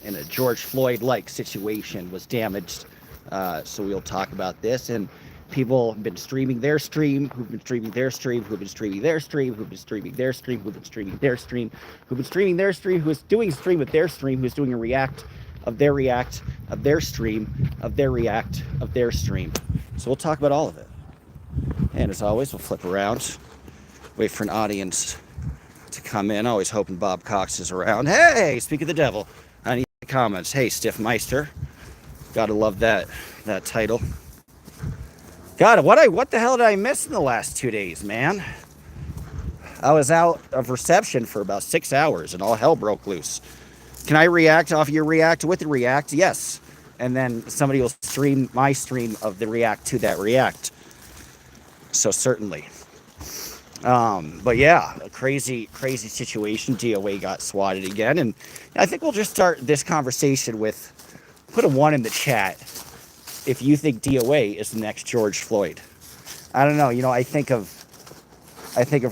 in a George Floyd-like situation was damaged. So we'll talk about this. And people have been streaming their stream, who've been streaming their stream, who've been streaming their stream, who've been streaming their stream, who've been streaming their stream, who've been streaming their stream, who's doing stream of their stream, who's doing a react of their react of their stream of their react of their stream. So we'll talk about all of it. And as always, we'll flip around, wait for an audience to come in. Always hoping Bob Cox is around. Hey, speak of the devil. I need comments. Hey, Stiff Meister. Gotta love that title. God, what the hell did I miss in the last 2 days, man? I was out of reception for about 6 hours and all hell broke loose. Can I react off your react with the react? Yes. And then somebody will stream my stream of the react to that react. So certainly. But yeah, a crazy situation. DOA got swatted again. And I think we'll just start this conversation with, put a 1 in the chat if you think DOA is the next George Floyd. I don't know. You know, I think of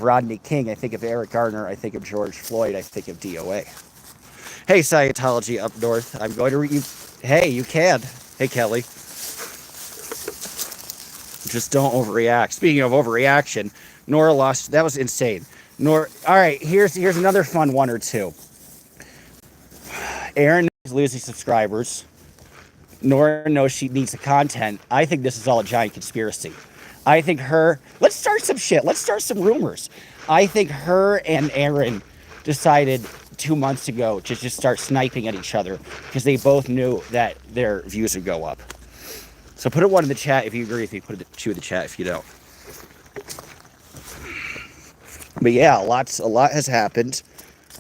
Rodney King. I think of Eric Garner. I think of George Floyd. I think of DOA. Hey, Scientology up north. I'm going to read you. Hey, you can. Hey, Kelly. Just don't overreact. Speaking of overreaction, Nora lost. That was insane. Nora. All right, here's another fun 1 or 2. Aaron is losing subscribers. Nora knows she needs the content. I think this is all a giant conspiracy. I think let's start some shit. Let's start some rumors. I think her and Aaron decided 2 months ago to just start sniping at each other because they both knew that their views would go up. So put a 1 in the chat if you agree. If you put a 2 in the chat if you don't. But yeah, a lot has happened.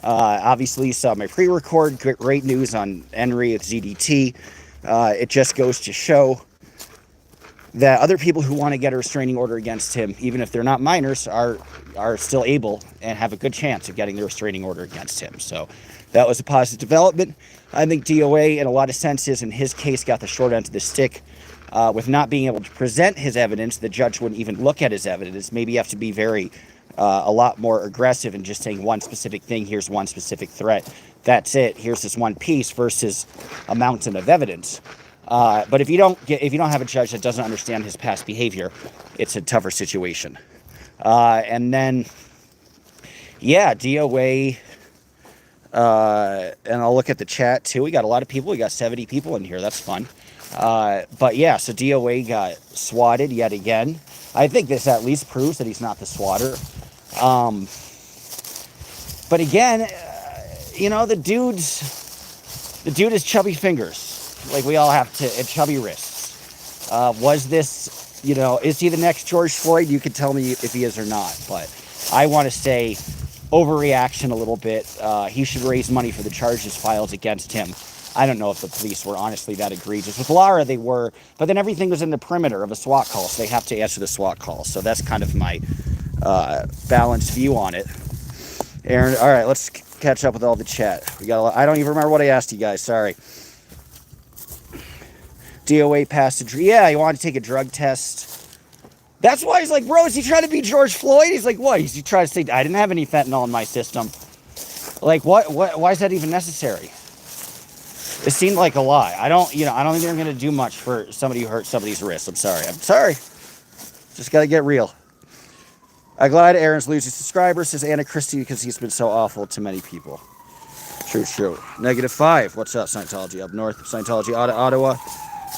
Obviously, you saw my pre-record. Great news on Henry with ZDT. It just goes to show that other people who want to get a restraining order against him, even if they're not minors, are still able and have a good chance of getting the restraining order against him. So that was a positive development. I think DOA, in a lot of senses, in his case, got the short end of the stick. With not being able to present his evidence, the judge wouldn't even look at his evidence. Maybe you have to be a lot more aggressive in just saying one specific thing. Here's one specific threat. That's it. Here's this one piece versus a mountain of evidence. But if you don't have a judge that doesn't understand his past behavior, it's a tougher situation. And then, yeah, DOA. And I'll look at the chat too. We got a lot of people. We got 70 people in here. That's fun. But yeah, so DOA got swatted yet again. I think this at least proves that he's not the swatter. But again, you know, the dude has chubby fingers. Like we all have to, and chubby wrists. Was this, you know, is he the next George Floyd? You can tell me if he is or not. But I want to say overreaction a little bit. He should raise money for the charges filed against him. I don't know if the police were honestly that egregious. With Lara, they were, but then everything was in the perimeter of a SWAT call, so they have to answer the SWAT call. So that's kind of my balanced view on it. Aaron, all right, let's catch up with all the chat. I don't even remember what I asked you guys. Sorry. DOA passed he wanted to take a drug test. That's why he's like, bro, is he trying to be George Floyd? He's like, what? Is he trying to say, I didn't have any fentanyl in my system? Like, what? Why is that even necessary? It seemed like a lie. I don't think they're going to do much for somebody who hurt somebody's wrist. I'm sorry. Just got to get real. I'm glad Aaron's losing subscribers, says Anna Christie, because he's been so awful to many people. True. -5. What's up, Scientology up north? Scientology Ottawa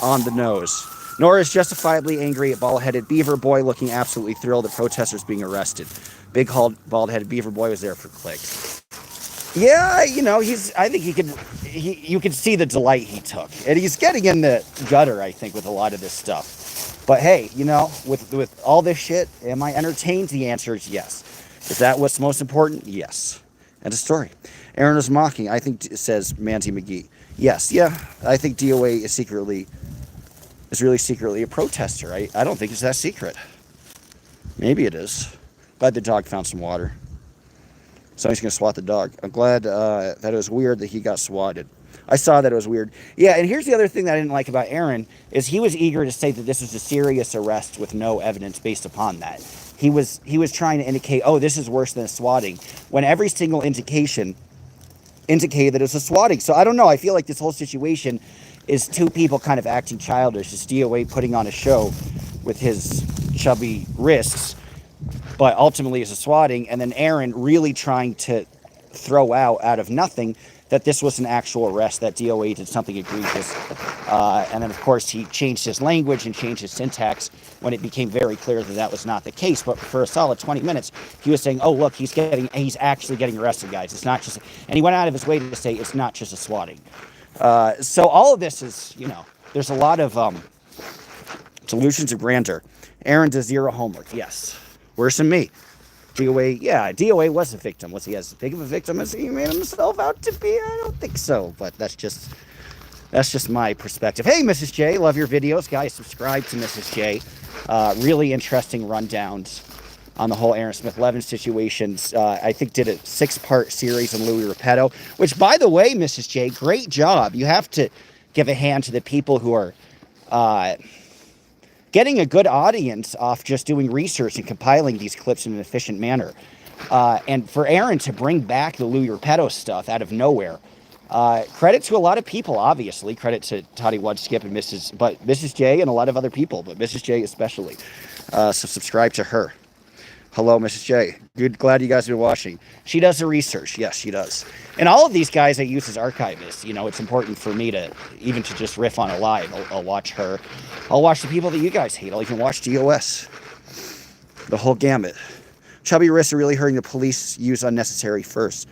on the nose. Nora is justifiably angry at bald-headed Beaver Boy, looking absolutely thrilled at protesters being arrested. Big bald-headed Beaver Boy was there for clicks. Yeah, you know, I think you could see the delight he took. And he's getting in the gutter, I think, with a lot of this stuff. But hey, you know, with all this shit, am I entertained? The answer is yes. Is that what's most important? Yes. End of story. Aaron is mocking. I think, says Mandy McGee. Yes, yeah. I think DOA is really secretly a protester. I don't think it's that secret. Maybe it is. Glad the dog found some water. Somebody's going to swat the dog. I'm glad that it was weird that he got swatted. I saw that it was weird. Yeah, and here's the other thing that I didn't like about Aaron, is he was eager to say that this was a serious arrest with no evidence based upon that. He was trying to indicate, oh, this is worse than swatting, when every single indication indicated that it was a swatting. So I don't know. I feel like this whole situation is two people kind of acting childish. It's DOA putting on a show with his chubby wrists, but ultimately it's a swatting. And then Aaron really trying to throw out of nothing that this was an actual arrest, that DOA did something egregious. And then, of course, he changed his language and changed his syntax when it became very clear that that was not the case. But for a solid 20 minutes, he was saying, oh, look, he's actually getting arrested, guys. It's not just, and he went out of his way to say it's not just a swatting. So all of this is, there's a lot of delusions of grandeur. Aaron does zero homework. Yes. Worse than me. DOA was a victim. Was he as big of a victim as he made himself out to be? I don't think so, but that's just my perspective. Hey, Mrs. J, love your videos. Guys, subscribe to Mrs. J. Really interesting rundowns on the whole Aaron Smith-Levin situations. I think did a 6-part series on Louis Repetto, which, by the way, Mrs. J, great job. You have to give a hand to the people who are getting a good audience off just doing research and compiling these clips in an efficient manner. And for Aaron to bring back the Louis Repetto stuff out of nowhere, credit to a lot of people, obviously. Credit to Toddy Wudskip and Mrs. J and a lot of other people, but Mrs. J especially. So subscribe to her. Hello, Mrs. J. Good, glad you guys have been watching. She does the research. Yes, she does. And all of these guys I use as archivists. It's important for me to, even to just riff on a live. I'll watch her. I'll watch the people that you guys hate. I'll even watch DOS. The whole gamut. Chubby wrists are really hurting the police use unnecessary force.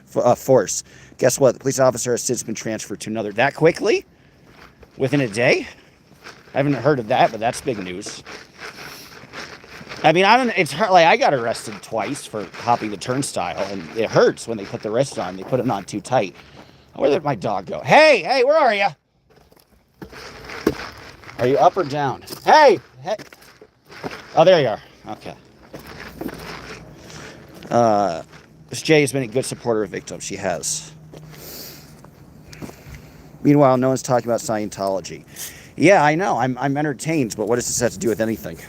Guess what? The police officer has since been transferred to another. That quickly? Within a day? I haven't heard of that, but that's big news. I mean, it's hard. Like, I got arrested twice for hopping the turnstile, and it hurts when they put the wrist on. They put it on too tight. Where did my dog go? Hey, where are you? Are you up or down? Hey. Oh, there you are. Okay. Miss J has been a good supporter of victims. She has. Meanwhile, no one's talking about Scientology. Yeah, I know. I'm entertained, but what does this have to do with anything?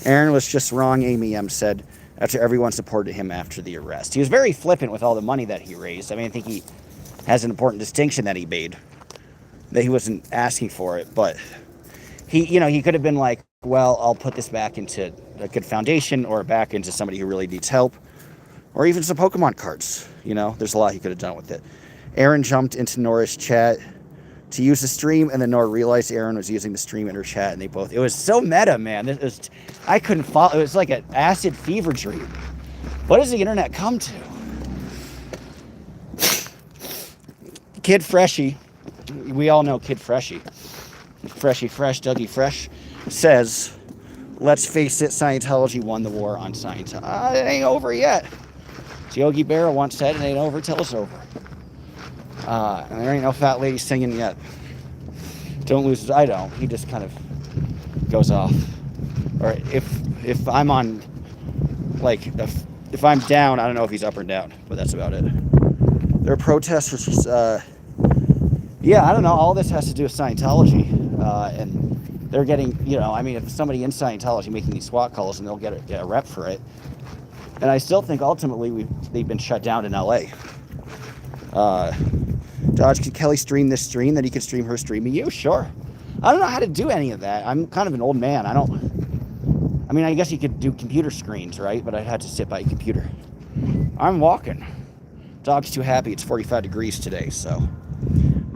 Aaron was just wrong, Amy M. said, after everyone supported him after the arrest. He was very flippant with all the money that he raised. I mean, I think he has an important distinction that he made, that he wasn't asking for it, but he could have been like, well, I'll put this back into a good foundation or back into somebody who really needs help, or even some Pokemon cards. There's a lot he could have done with it. Aaron jumped into Nora's chat to use the stream, and then Nora realized Aaron was using the stream in her chat, and it was so meta, man. I couldn't follow. It was like an acid fever dream. What does the internet come to? Kid Freshie, we all know Kid Freshie. Freshie Fresh, Dougie Fresh, says, let's face it, Scientology won the war on Scientology. It ain't over yet. Yogi Berra once said, it ain't over till it's over. And there ain't no fat lady singing yet. Don't lose. I don't. He just kind of goes off. Or if I'm on, like, if I'm down, I don't know if he's up or down, but that's about it. There are protesters. Yeah, I don't know. All this has to do with Scientology, and they're getting, if somebody in Scientology making these SWAT calls, and they'll get a rep for it. And I still think ultimately they've been shut down in LA. Dodge, could Kelly stream this stream, then he could stream her streaming you? Sure. I don't know how to do any of that. I'm kind of an old man. I guess you could do computer screens, right? But I'd have to sit by a computer. I'm walking. Dog's too happy. It's 45 degrees today, so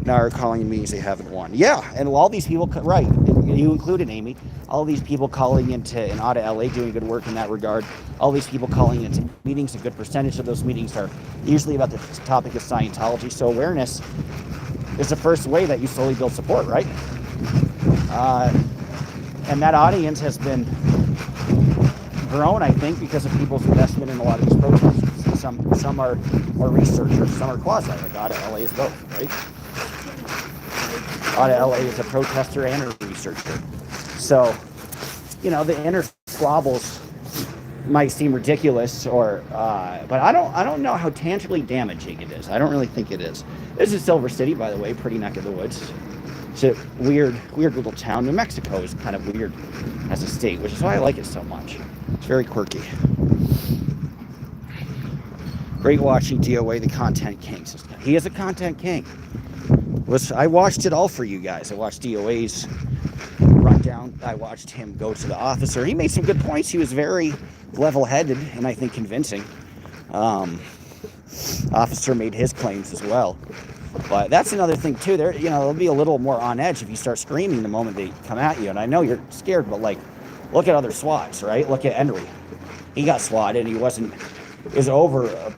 now are calling means they haven't won. Yeah, and all these people, right, you included, Amy, all these people calling into and out of LA doing good work in that regard, all these people calling into meetings, a good percentage of those meetings are usually about the topic of Scientology, so awareness is the first way that you slowly build support, right? And that audience has been grown, I think, because of people's investment in a lot of these protests. Some are researchers, some are quasi, like out of LA is both, right? Out of LA is a protester and a researcher. So, the inner squabbles might seem ridiculous, but I don't know how tangibly damaging it is. I don't really think it is. This is Silver City, by the way, pretty neck of the woods. It's a weird little town. New Mexico is kind of weird as a state, which is why I like it so much. It's very quirky. Great watching DOA, the content kings. He is a content king. I watched it all for you guys. I watched DOA's rundown. I watched him go to the officer. He made some good points. He was very level-headed and I think convincing. Officer made his claims as well. But that's another thing too. They'll be a little more on edge if you start screaming the moment they come at you. And I know you're scared, but like, look at other SWATs, right? Look at Henry. He got swatted and it was over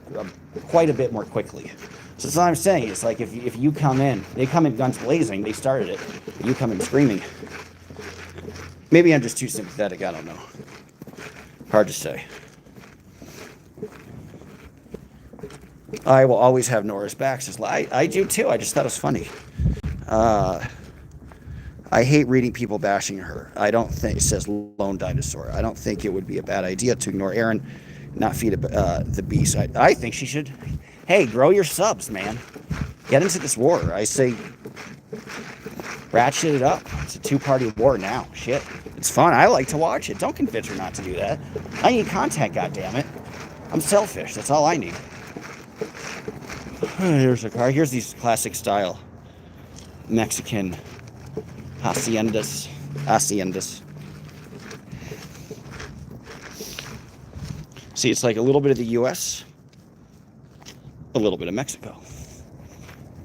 quite a bit more quickly. So that's what I'm saying. It's like if you come in, they come in guns blazing, they started it. You come in screaming. Maybe I'm just too sympathetic, I don't know. Hard to say. I will always have Nora's back. Says, I do too. I just thought it was funny. I hate reading people bashing her. I don't think, says Lone Dinosaur. I don't think it would be a bad idea to ignore Aaron, not feed the beast. I think she should. Hey, grow your subs, man. Get into this war. I say, ratchet it up. It's a two-party war now. Shit. It's fun. I like to watch it. Don't convince her not to do that. I need content, goddammit. I'm selfish. That's all I need. Here's a car. Here's these classic style Mexican haciendas. See, it's like a little bit of the U.S., a little bit of Mexico,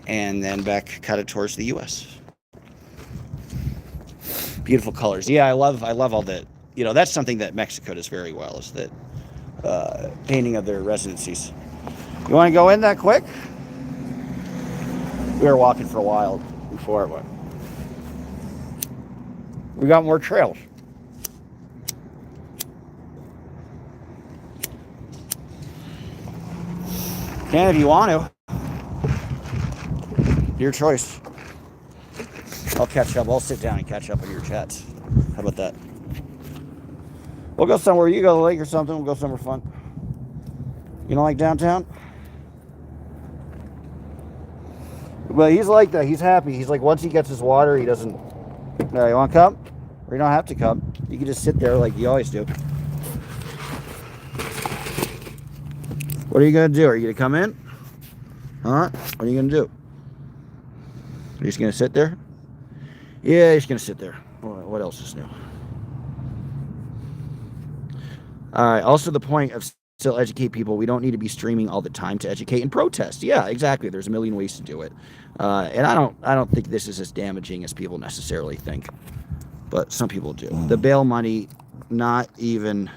and then back cut it towards the U.S. Beautiful colors. Yeah, I love all that. That's something that Mexico does very well, is that painting of their residencies. You want to go in that quick? We were walking for a while before it went. We got more trails. Can if you want to. Your choice. I'll catch up. I'll sit down and catch up on your chats. How about that? We'll go somewhere. You go to the lake or something. We'll go somewhere fun. You don't like downtown? But he's like that. He's happy. He's like, once he gets his water, he doesn't. No, you want to come? Or you don't have to come. You can just sit there like you always do. What are you going to do? Are you going to come in? Huh? What are you going to do? Are you just going to sit there? Yeah, he's going to sit there. What else is new? All right. Also, the point of still educate people. We don't need to be streaming all the time to educate and protest. Yeah, exactly. There's a million ways to do it. And I don't think this is as damaging as people necessarily think. But some people do. The bail money, not even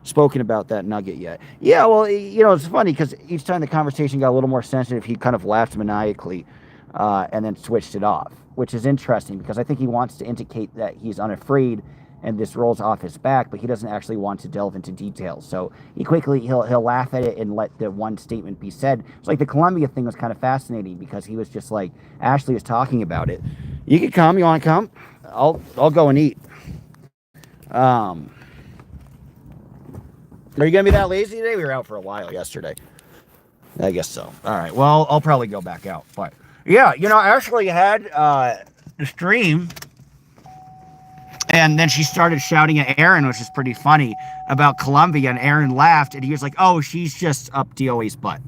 spoken about that nugget yet. Yeah, well, it's funny because each time the conversation got a little more sensitive, he kind of laughed maniacally and then switched it off, which is interesting because I think he wants to indicate that he's unafraid and this rolls off his back, but he doesn't actually want to delve into details. So he'll laugh at it and let the one statement be said. It's like the Columbia thing was kind of fascinating because he was just like, Ashley was talking about it. You can come. You want to come? I'll go and eat. Are you going to be that lazy today? We were out for a while yesterday. I guess so. All right. Well, I'll probably go back out. But yeah, Ashley had the stream. And then she started shouting at Aaron, which is pretty funny, about Columbia. And Aaron laughed, and he was like, oh, she's just up DOA's butt.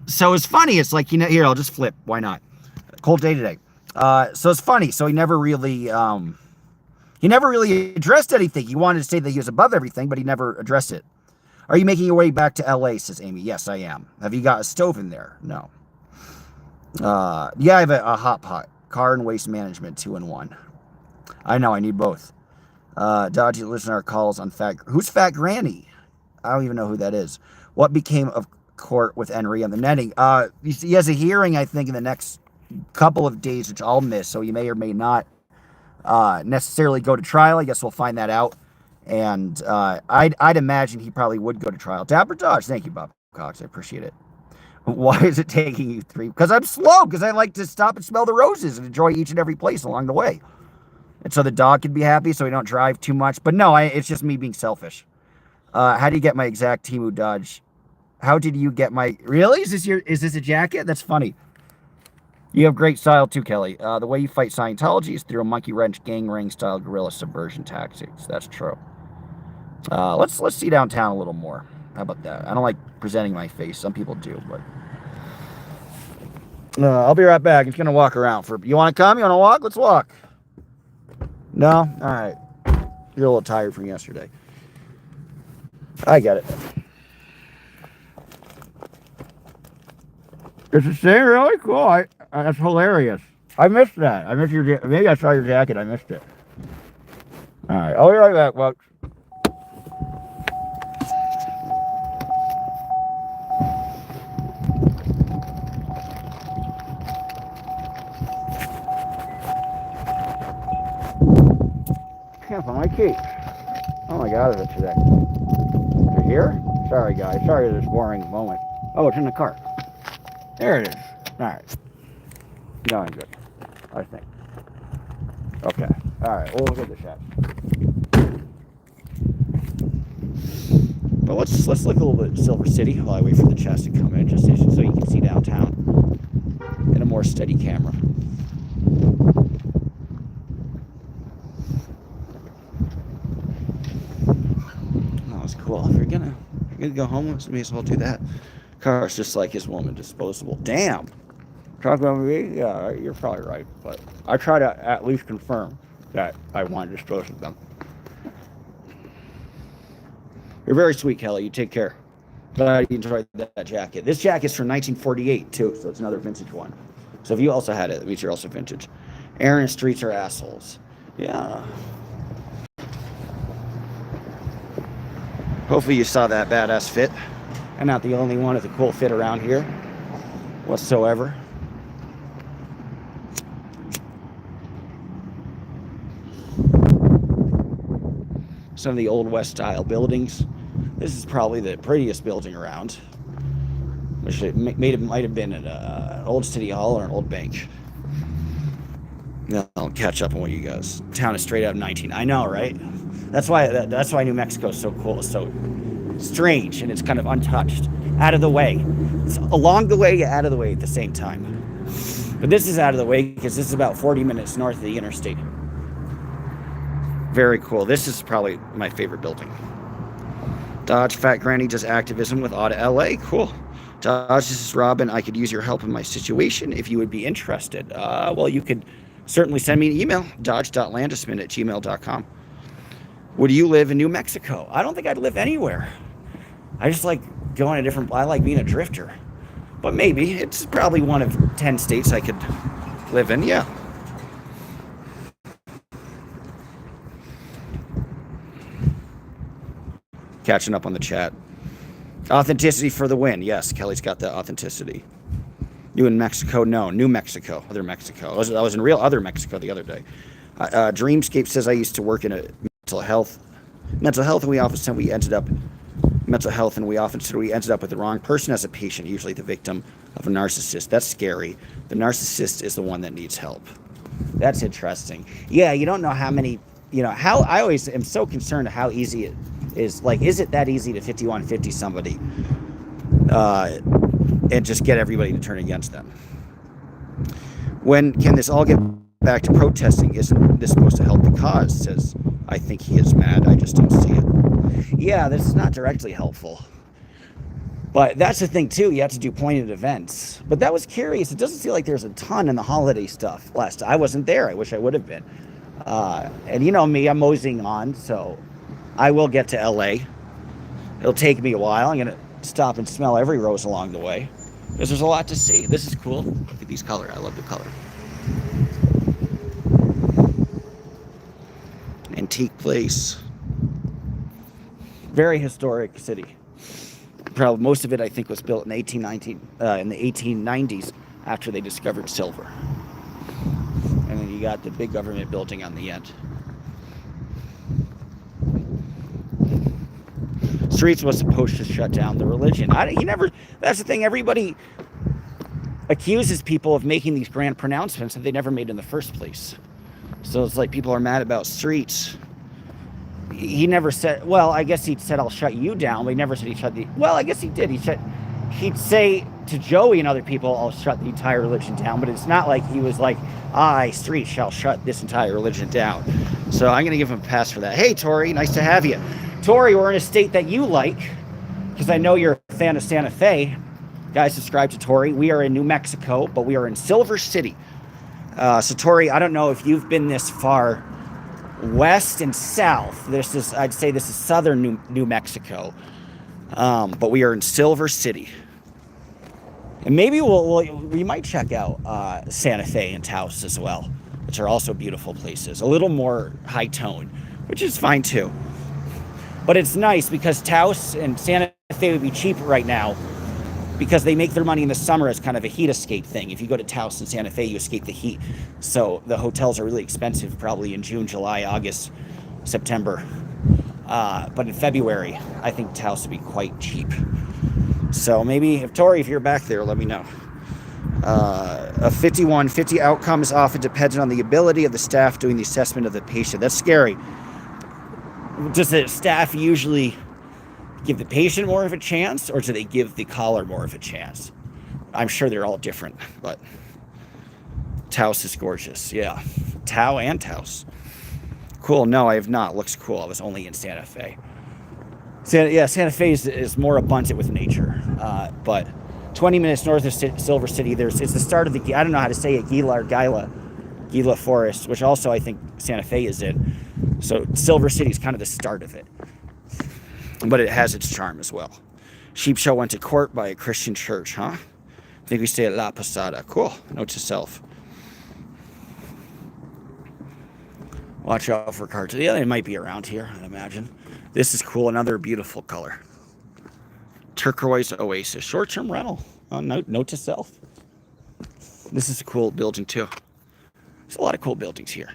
So it's funny. It's like, here, I'll just flip. Why not? Cold day today. So it's funny. So he never really addressed anything. He wanted to say that he was above everything, but he never addressed it. Are you making your way back to LA, says Amy. Yes, I am. Have you got a stove in there? No. Yeah, I have a hot pot. Car and waste management, 2-in-1. I know, I need both. Dodgy listen to our calls on who's Fat Granny? I don't even know who that is. What became of court with Henry and the netting? He has a hearing, I think, in the next couple of days, which I'll miss, so he may or may not necessarily go to trial. I guess we'll find that out. And I'd imagine he probably would go to trial. Dapper Dodge, thank you, Bob Cox. I appreciate it. Why is it taking you 3? Because I'm slow, because I like to stop and smell the roses and enjoy each and every place along the way. And so the dog can be happy so we don't drive too much. But no, it's just me being selfish. How do you get my exact Temu Dodge? How did you get my... Really? Is this a jacket? That's funny. You have great style too, Kelly. The way you fight Scientology is through a monkey wrench gang ring style guerrilla subversion tactics. That's true. Let's see downtown a little more. How about that? I don't like presenting my face. Some people do, but I'll be right back. I'm just gonna walk around for. You want to come? You want to walk? Let's walk. No? All right. You're a little tired from yesterday. I get it. Is it staying really cool? That's hilarious. I missed that. I missed your. Maybe I saw your jacket. I missed it. All right. I'll be right back, folks. Can't find my key. Oh my God, is it today? Is it here? Sorry, guys. Sorry for this boring moment. Oh, it's in the car. There it is. All right. No, I'm good. I think. Okay. All right. We'll get the shot. But let's look a little bit at Silver City while I wait for the chest to come in, just so you can see downtown in a more steady camera. That was cool. If you're gonna go homeless, may as well do that. Car's just like his woman, disposable. Damn. Talk about me? Yeah, you're probably right. But I try to at least confirm that I want to dispose of them. You're very sweet, Kelly. You take care. Glad you enjoyed that jacket. This jacket's from 1948, too, so it's another vintage one. So if you also had it, that means you're also vintage. Aaron, streets are assholes. Yeah. Hopefully you saw that badass fit. I'm not the only one with a cool fit around here whatsoever. Some of the old West style buildings. This is probably the prettiest building around, which might have been an old city hall or an old bank. I'll catch up on what you guys. Town is straight out of 19. I know, right? That's why New Mexico is so cool. It's so strange, and it's kind of untouched, out of the way. It's along the way, out of the way at the same time. But this is out of the way because this is about 40 minutes north of the interstate. Very cool. This is probably my favorite building. Dodge Fat Granny does activism with Auto LA. Cool. Dodge, this is Robin. I could use your help in my situation if you would be interested. Well, you could certainly send me an email, dodge.landisman@gmail.com. Would you live in New Mexico? I don't think I'd live anywhere. I just like going to different... I like being a drifter. But maybe. It's probably one of 10 states I could live in. Yeah. Catching up on the chat. Authenticity for the win. Yes, Kelly's got the authenticity. You in Mexico? No, New Mexico. Other Mexico. I was in real other Mexico the other day. Dreamscape says I used to work in a mental health, and we often said we ended up with the wrong person as a patient, usually the victim of a narcissist. That's scary. The narcissist is the one that needs help. That's interesting. Yeah, you don't know how many, how I always am so concerned how easy it is. Like, is it that easy to 5150 somebody and just get everybody to turn against them? When can this all get back to protesting? Isn't this supposed to help the cause? Says, I think he is mad. I just don't see it. Yeah, this is not directly helpful. But that's the thing, too. You have to do pointed events. But that was curious. It doesn't feel like there's a ton in the holiday stuff. I wasn't there. I wish I would have been. And you know me, I'm moseying on, so I will get to LA. It'll take me a while. I'm going to stop and smell every rose along the way, because there's a lot to see. This is cool. Look at these colors. I love the color. Antique place. Very historic city. Probably most of it, I think, was built in the 1890s after they discovered silver. And then you got the big government building on the end. Streets was supposed to shut down the religion. That's the thing. Everybody accuses people of making these grand pronouncements that they never made in the first place. So it's like people are mad about Streets. He never said, well, I guess he said, I'll shut you down, but he never said he shut the, well, I guess he did. He'd say to Joey and other people, I'll shut the entire religion down, but it's not like he was like, I, Street, shall shut this entire religion down. So I'm going to give him a pass for that. Hey, Tori, nice to have you. Tori, we're in a state that you like, because I know you're a fan of Santa Fe. Guys, subscribe to Tori. We are in New Mexico, but we are in Silver City. So Tori, I don't know if you've been this far west and south. I'd say this is southern New Mexico. But we are in Silver City. And maybe we might check out Santa Fe and Taos as well, which are also beautiful places. A little more high tone, which is fine too. But it's nice because Taos and Santa Fe would be cheap right now because they make their money in the summer as kind of a heat escape thing. If you go to Taos and Santa Fe, you escape the heat. So the hotels are really expensive probably in June, July, August, September. But in February, I think Taos would be quite cheap. So maybe, if you're back there, let me know. A 5150 outcome is often dependent on the ability of the staff doing the assessment of the patient. That's scary. Does the staff usually give the patient more of a chance, or do they give the caller more of a chance? I'm sure they're all different, but Taos is gorgeous. Yeah, Tao and Taos. Cool. No, I have not. Looks cool. I was only in Santa Fe. Santa Fe is more abundant with nature, but 20 minutes north of Silver City, it's the start of the, I don't know how to say it, Gila Forest, which also I think Santa Fe is in. So Silver City is kind of the start of it, but it has its charm as well. Sheep show went to court by a Christian church, huh? I think we stay at La Posada. Cool. Note to self. Watch out for cartoons. Yeah, they might be around here, I'd imagine. This is cool. Another beautiful color. Turquoise Oasis. Short-term rental. Note to self. This is a cool building, too. There's a lot of cool buildings here.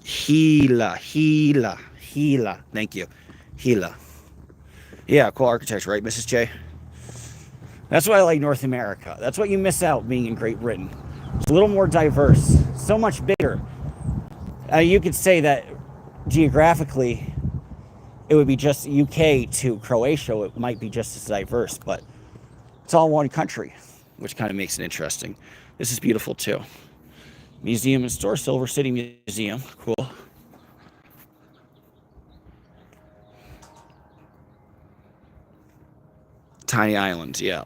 Gila. Thank you. Gila. Yeah, cool architecture, right, Mrs. J? That's why I like North America. That's what you miss out being in Great Britain. It's a little more diverse. So much bigger. You could say that geographically, it would be just UK to Croatia. It might be just as diverse, but it's all one country, which kind of makes it interesting. This is beautiful, too. Museum and store, Silver City Museum. Cool. Tiny islands, yeah.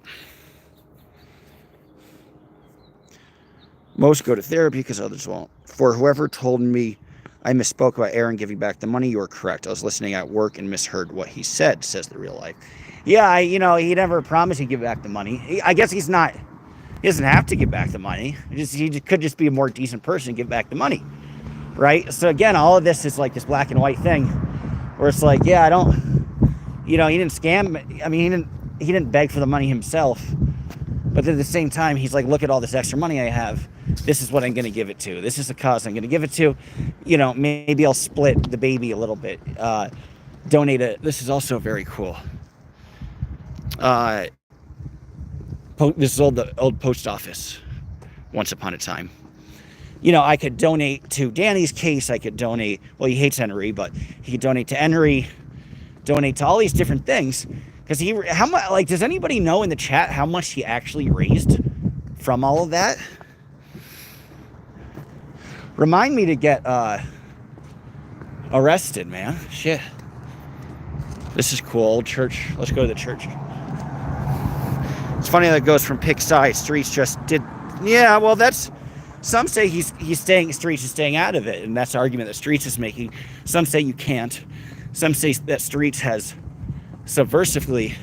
Most go to therapy because others won't. For whoever told me I misspoke about Aaron giving back the money, you were correct. I was listening at work and misheard what he said, says the real life. Yeah, he never promised he'd give back the money. I guess he doesn't have to give back the money. He could just be a more decent person and give back the money, right? So again, all of this is like this black and white thing where it's like, yeah, he didn't scam. I mean, he didn't beg for the money himself. But at the same time, he's like, look at all this extra money I have. This is what I'm going to give it to. This is the cause I'm going to give it to. Maybe I'll split the baby a little bit. Donate it. This is also very cool. This is the old post office. Once upon a time. I could donate to Danny's case. I could donate. Well, he hates Henry, but he could donate to Henry. Donate to all these different things. Because how much? Does anybody know in the chat how much he actually raised from all of that? Remind me to get arrested, man. Shit. This is cool. Old church. Let's go to the church. It's funny that it goes from pick side. Streets just did. Yeah, well, that's. Some say Streets is staying out of it, and that's the argument that Streets is making. Some say you can't. Some say that Streets has subversively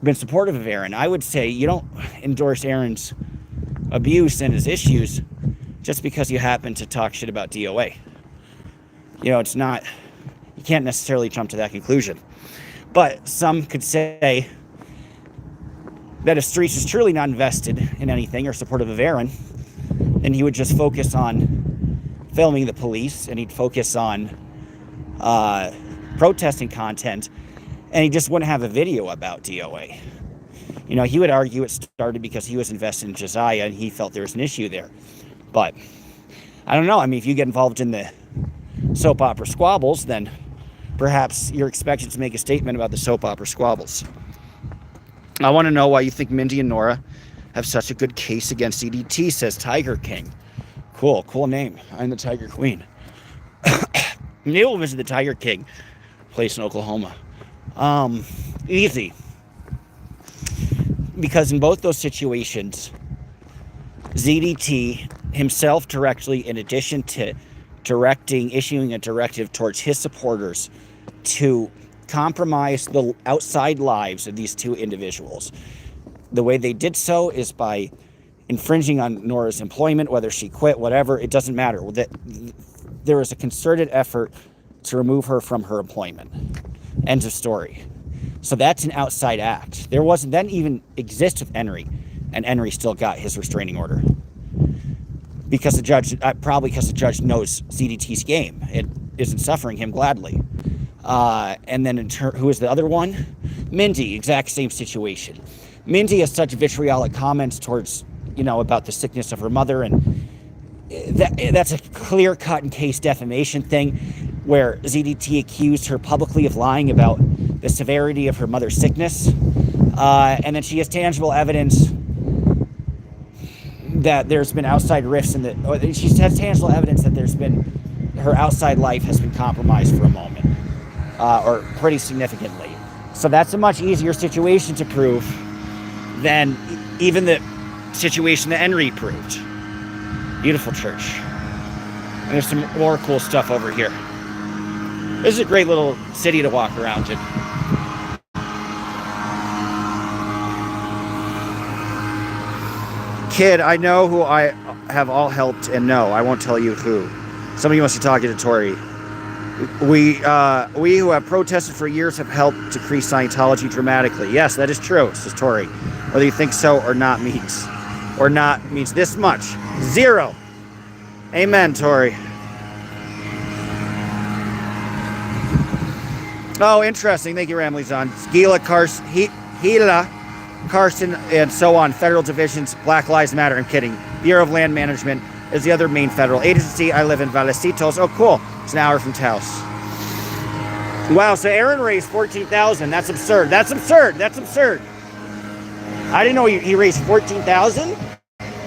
been supportive of Aaron. I would say you don't endorse Aaron's abuse and his issues just because you happen to talk shit about DOA. It's not, you can't necessarily jump to that conclusion. But some could say that if Streets is truly not invested in anything or supportive of Aaron, then he would just focus on filming the police and he'd focus on protesting content, and he just wouldn't have a video about DOA. He would argue it started because he was invested in Josiah and he felt there was an issue there. But I don't know. I mean, if you get involved in the soap opera squabbles, then perhaps you're expected to make a statement about the soap opera squabbles. I want to know why you think Mindy and Nora have such a good case against EDT, says Tiger King. Cool name. I'm the Tiger Queen. Maybe we'll visit the Tiger King place in Oklahoma. Easy. Because in both those situations, ZDT himself directly, in addition to issuing a directive towards his supporters to compromise the outside lives of these two individuals. The way they did so is by infringing on Nora's employment, whether she quit, whatever, it doesn't matter. There was a concerted effort to remove her from her employment. End of story. So that's an outside act. There wasn't then even exist with Henry, and Henry still got his restraining order. Because the judge, probably because the judge knows ZDT's game. It isn't suffering him gladly. And then who is the other one? Mindy, exact same situation. Mindy has such vitriolic comments towards, about the sickness of her mother, and that's a clear-cut and case defamation thing, where ZDT accused her publicly of lying about the severity of her mother's sickness, and then she has tangible evidence that there's been outside rifts she has tangible evidence that her outside life has been compromised for a moment, or pretty significantly. So that's a much easier situation to prove than even the situation that Henry proved. Beautiful church. And there's some more cool stuff over here. This is a great little city to walk around in. Kid, I know who I have all helped, and no, I won't tell you who. Somebody must be talking to Tori. We who have protested for years have helped decrease Scientology dramatically. Yes, that is true, says Tori. Whether you think so or not means this much. 0. Amen, Tori. Oh, interesting. Thank you, Ramley's-on. Gila, Carson, and so on. Federal divisions, Black Lives Matter. I'm kidding. Bureau of Land Management is the other main federal agency. I live in Valecitos. Oh, cool. It's an hour from Taos. Wow, so Aaron raised $14,000. That's absurd. That's absurd. That's absurd. I didn't know he raised $14,000.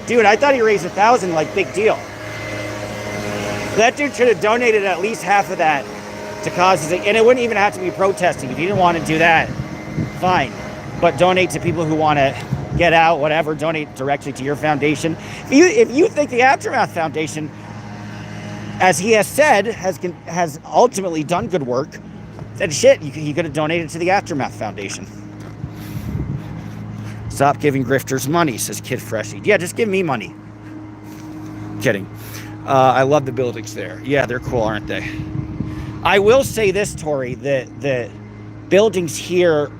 Dude, I thought he raised $1,000, like, big deal. That dude should have donated at least half of that to causes, and it wouldn't even have to be protesting. If you didn't want to do that, fine. But donate to people who want to get out, whatever. Donate directly to your foundation. If you think the Aftermath Foundation, as he has said, has ultimately done good work, then shit, you could have donated to the Aftermath Foundation. Stop giving grifters money, says Kid Freshie. Yeah, just give me money. Kidding. I love the buildings there. Yeah, they're cool, aren't they? I will say this, Tori, the buildings here,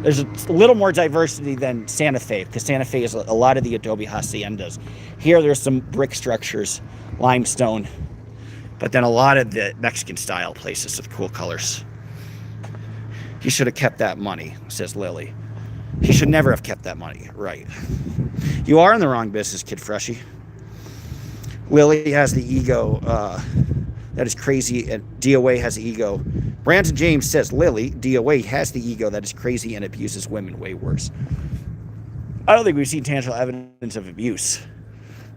there's a little more diversity than Santa Fe, because Santa Fe is a lot of the adobe haciendas. Here, there's some brick structures, limestone, but then a lot of the Mexican-style places with cool colors. He should have kept that money, says Lily. He should never have kept that money. Right. You are in the wrong business, Kid Freshie. Lily has the ego. That is crazy. And DOA has the ego. Brandon James says, Lily, DOA has the ego that is crazy and abuses women way worse. I don't think we've seen tangible evidence of abuse.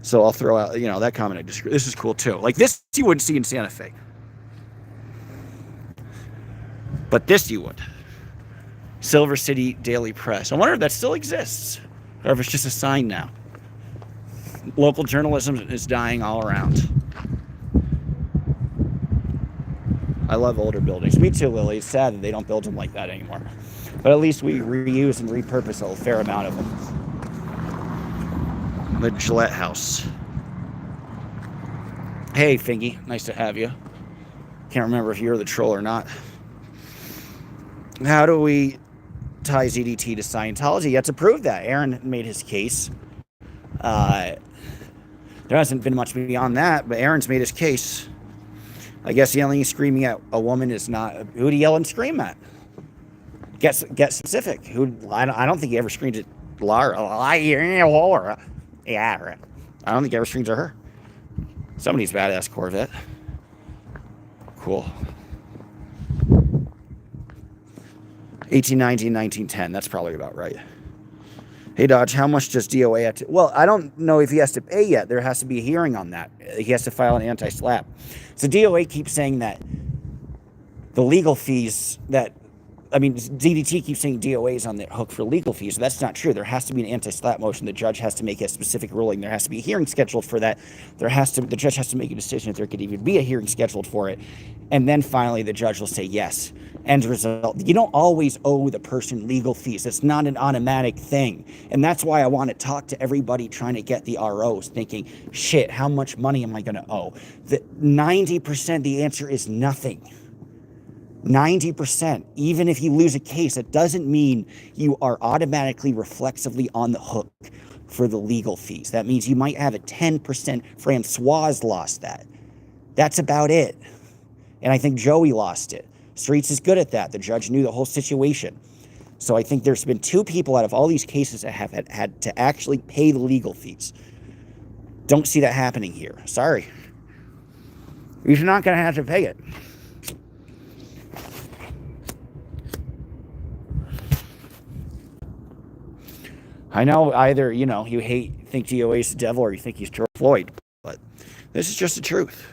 So I'll throw out, that comment. I disagree. This is cool, too. Like, this you wouldn't see in Santa Fe. But this you would. Silver City Daily Press. I wonder if that still exists, or if it's just a sign now. Local journalism is dying all around. I love older buildings. Me too, Lily. It's sad that they don't build them like that anymore. But at least we reuse and repurpose a fair amount of them. The Gillette House. Hey, Fingy. Nice to have you. Can't remember if you're the troll or not. How do we tie ZDT to Scientology? You have to prove that. Aaron made his case. There hasn't been much beyond that, but Aaron's made his case. I guess yelling and screaming at a woman is not... Who'd he yell and scream at? Get specific. I don't think he ever screamed at Laura. Yeah, I don't think he ever screams at her. Somebody's badass Corvette. Cool. 1890 and 1910. That's probably about right. Hey, Dodge, how much does DOA have to... Well, I don't know if he has to pay yet. There has to be a hearing on that. He has to file an anti-SLAPP. So DOA keeps saying that The legal fees that, I mean, DDT keeps saying DOA is on the hook for legal fees. That's not true. There has to be an anti-SLAPP motion. The judge has to make a specific ruling. There has to be a hearing scheduled for that. The judge has to make a decision if there could even be a hearing scheduled for it. And then finally, the judge will say yes. End result. You don't always owe the person legal fees. It's not an automatic thing. And that's why I want to talk to everybody trying to get the ROs, thinking, shit, how much money am I going to owe? 90%, the answer is nothing. 90%, even if you lose a case, it doesn't mean you are automatically reflexively on the hook for the legal fees. That means you might have a 10%. Francois lost that. That's about it. And I think Joey lost it. Streets is good at that. The judge knew the whole situation. So I think there's been 2 people out of all these cases that have had to actually pay the legal fees. Don't see that happening here. Sorry. You're not going to have to pay it. I know either, you think DOA is the devil or you think he's George Floyd, but this is just the truth.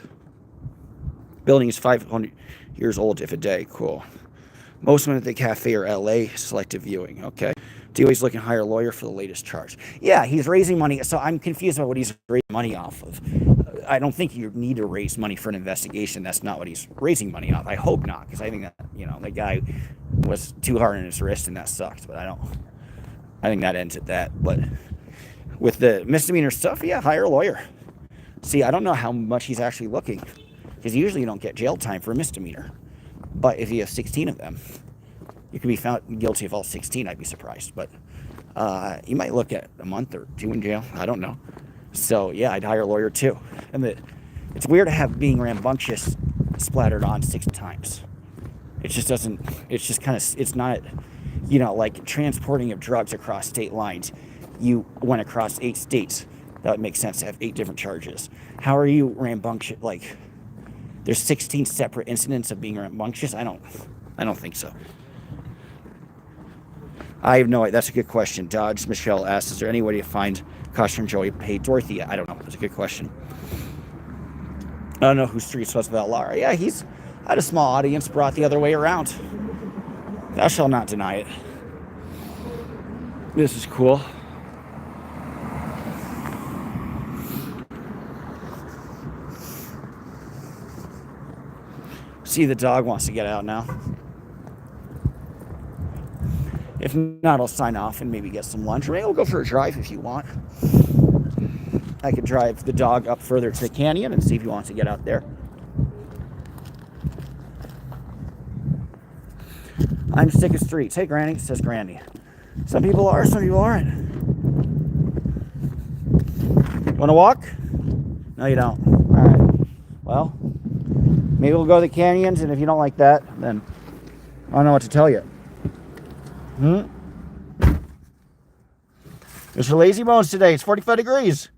Building is 500 years old if a day. Cool. Most men at the cafe are LA, selective viewing. Okay. DOA's looking to hire a lawyer for the latest charge. Yeah, he's raising money. So I'm confused about what he's raising money off of. I don't think you need to raise money for an investigation. That's not what he's raising money off. I hope not, because I think that, the guy was too hard on his wrist and that sucked, but I think that ends at that. But with the misdemeanor stuff, yeah, hire a lawyer. See, I don't know how much he's actually looking, because usually you don't get jail time for a misdemeanor. But if you have 16 of them, you can be found guilty of all 16. I'd be surprised. But you might look at a month or 2 in jail. I don't know. So, yeah, I'd hire a lawyer too. And it's weird to have being rambunctious splattered on 6 times. It just doesn't, it's just kind of, it's not, like transporting of drugs across state lines. You went across 8 states. That would make sense to have 8 different charges. How are you rambunctious? Like, there's 16 separate incidents of being rambunctious? I don't think so. I have no idea. That's a good question. Dodge Michelle asks, is there any way to find costume Joey paid Dorothy? I don't know. That's a good question. I don't know who Streets was about Lara. Yeah, he's had a small audience brought the other way around. Thou shalt not deny it. This is cool. See, the dog wants to get out now. If not, I'll sign off and maybe get some lunch. Or maybe we'll go for a drive if you want. I could drive the dog up further to the canyon and see if he wants to get out there. I'm sick of streets. Hey, Granny, says Granny. Some people are, some people aren't. Want to walk? No, you don't. All right. Well, maybe we'll go to the canyons, and if you don't like that, then I don't know what to tell you. It's for lazy bones today. It's 45 degrees.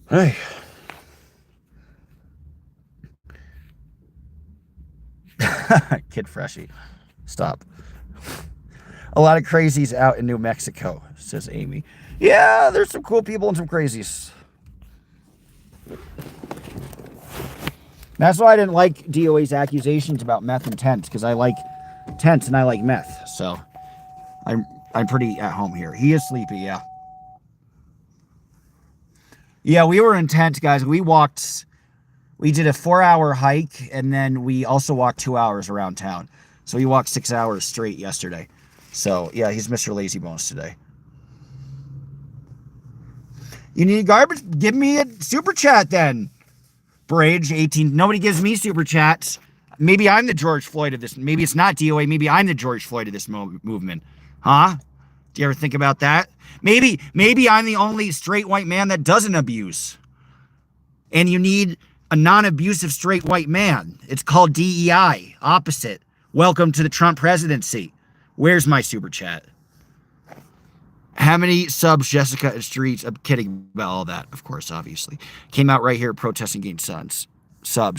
Hey. Kid Freshie. Stop. A lot of crazies out in New Mexico, says Amy. Yeah, there's some cool people and some crazies. That's why I didn't like DOA's accusations about meth and tents, because I like tents and I like meth. So I'm pretty at home here. He is sleepy, yeah. Yeah, we were in tent, guys. We did a 4-hour hike, and then we also walked 2 hours around town. So we walked 6 hours straight yesterday. So, yeah, he's Mr. Lazy Bones today. You need garbage? Give me a super chat then. Bridge 18. Nobody gives me super chats. Maybe I'm the George Floyd of this. Maybe it's not DOA. Maybe I'm the George Floyd of this movement. Huh? Do you ever think about that? Maybe I'm the only straight white man that doesn't abuse. And you need a non-abusive straight white man. It's called DEI. Opposite. Welcome to the Trump presidency. Where's my super chat? How many subs, Jessica and Streets? I'm kidding about all that, of course, obviously. Came out right here protesting gained subs.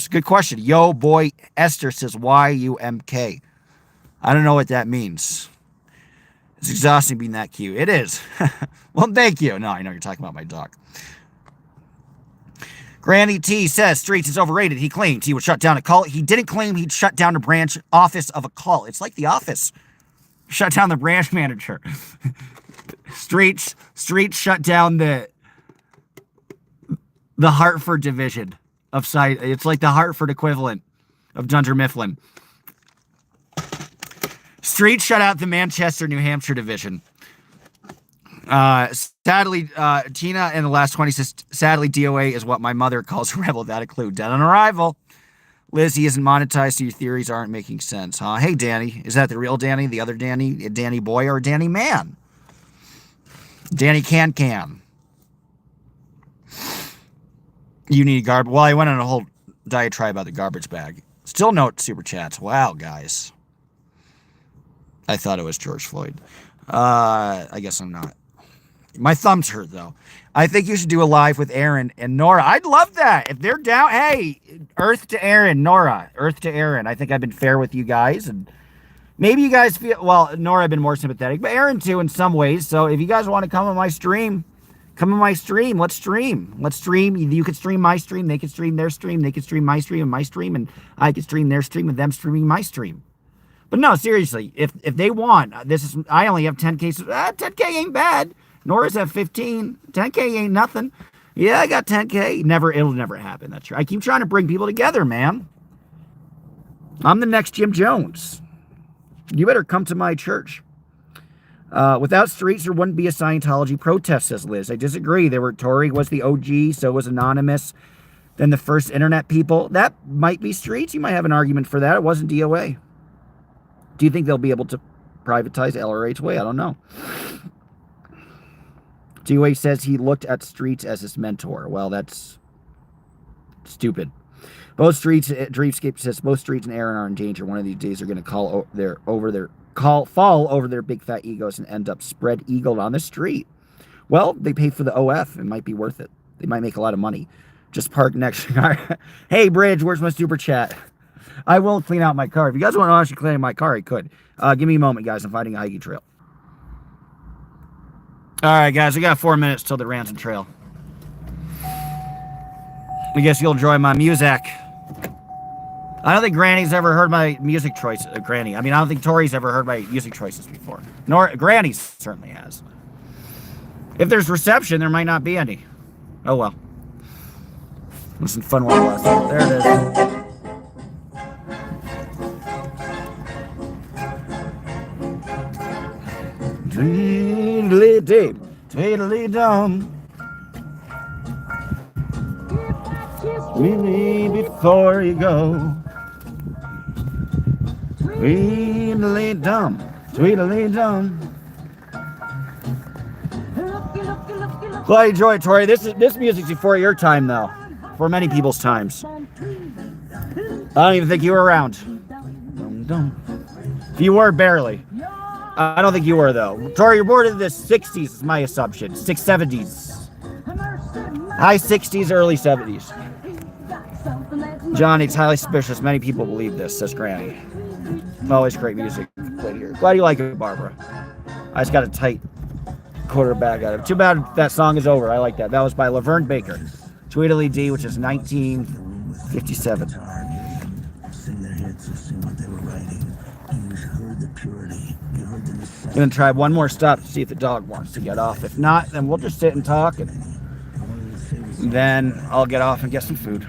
Good question. Yo, boy, Esther says, YUMK. I don't know what that means. It's exhausting being that cute. It is. Well, thank you. No, I know you're talking about my dog. Granny T says Streets is overrated. He claimed he would shut down a cult. He didn't claim he'd shut down the branch office of a cult. It's like The Office. Shut down the branch manager. Streets shut down the Hartford division of site. It's like the Hartford equivalent of Dunder Mifflin. Streets shut out the Manchester, New Hampshire division. Sadly, Tina in the last 20 says, sadly, DOA is what my mother calls a rebel. That a clue. Dead on arrival. Liz, he isn't monetized, so your theories aren't making sense, huh? Hey, Danny. Is that the real Danny? The other Danny? Danny boy or Danny man? Danny can. You need garbage. Well, I went on a whole diatribe about the garbage bag. Still no super chats. Wow, guys. I thought it was George Floyd. I guess I'm not. My thumbs hurt, though. I think you should do a live with Aaron and Nora. I'd love that. If they're down, hey, Earth to Aaron, Nora. Earth to Aaron. I think I've been fair with you guys. And maybe you guys feel, well, Nora, I've been more sympathetic, but Aaron, too, in some ways. So if you guys want to come on my stream, come on my stream. Let's stream. You could stream my stream. They could stream their stream. They could stream my stream and my stream. And I could stream their stream and them streaming my stream. But no, seriously, if they want, I only have 10K. 10K ain't bad. Nora's at 15. 10K ain't nothing. Yeah, I got 10K. It'll never happen. That's true. I keep trying to bring people together, man. I'm the next Jim Jones. You better come to my church. Without Streets, there wouldn't be a Scientology protest, says Liz. I disagree. Tory was the OG, so was Anonymous. Then the first internet people. That might be Streets. You might have an argument for that. It wasn't DOA. Do you think they'll be able to privatize LRH way? I don't know. DOA says he looked at Streets as his mentor. Well, that's stupid. Both Streets, Dreamscape says, both Streets and Aaron are in danger. One of these days they're going to fall over their big fat egos and end up spread eagled on the street. Well, they pay for the OF. It might be worth it. They might make a lot of money. Just park next to car. Hey, Bridge, where's my super chat? I will clean out my car. If you guys want to actually clean out my car, I could. Give me a moment, guys. I'm finding a hiking trail. All right, guys. We got 4 minutes till the ransom trail. I guess you'll enjoy my music. I don't think Granny's ever heard my music choice. Granny. I don't think Tori's ever heard my music choices before. Nor Granny certainly has. If there's reception, there might not be any. Oh, well. Listen, fun one was. There it is. Tweedly-dee, tweedly-dum. Really before you go. Tweedly-dum, tweedly-dum. Well, I enjoy it, Tori. This music's before your time, though. For many people's times. I don't even think you were around. If you were, barely. I don't think you were, though. Tori, you're born in the 60s, is my assumption. 70s. High 60s, early 70s. Johnny, it's highly suspicious. Many people believe this, says Granny. Always great music played here. Glad you like it, Barbara. I just got a tight quarterback out of it. Too bad that song is over. I like that. That was by Laverne Baker. Tweedly D, which is 1957. I'm going to try one more stop to see if the dog wants to get off. If not, then we'll just sit and talk, and then I'll get off and get some food.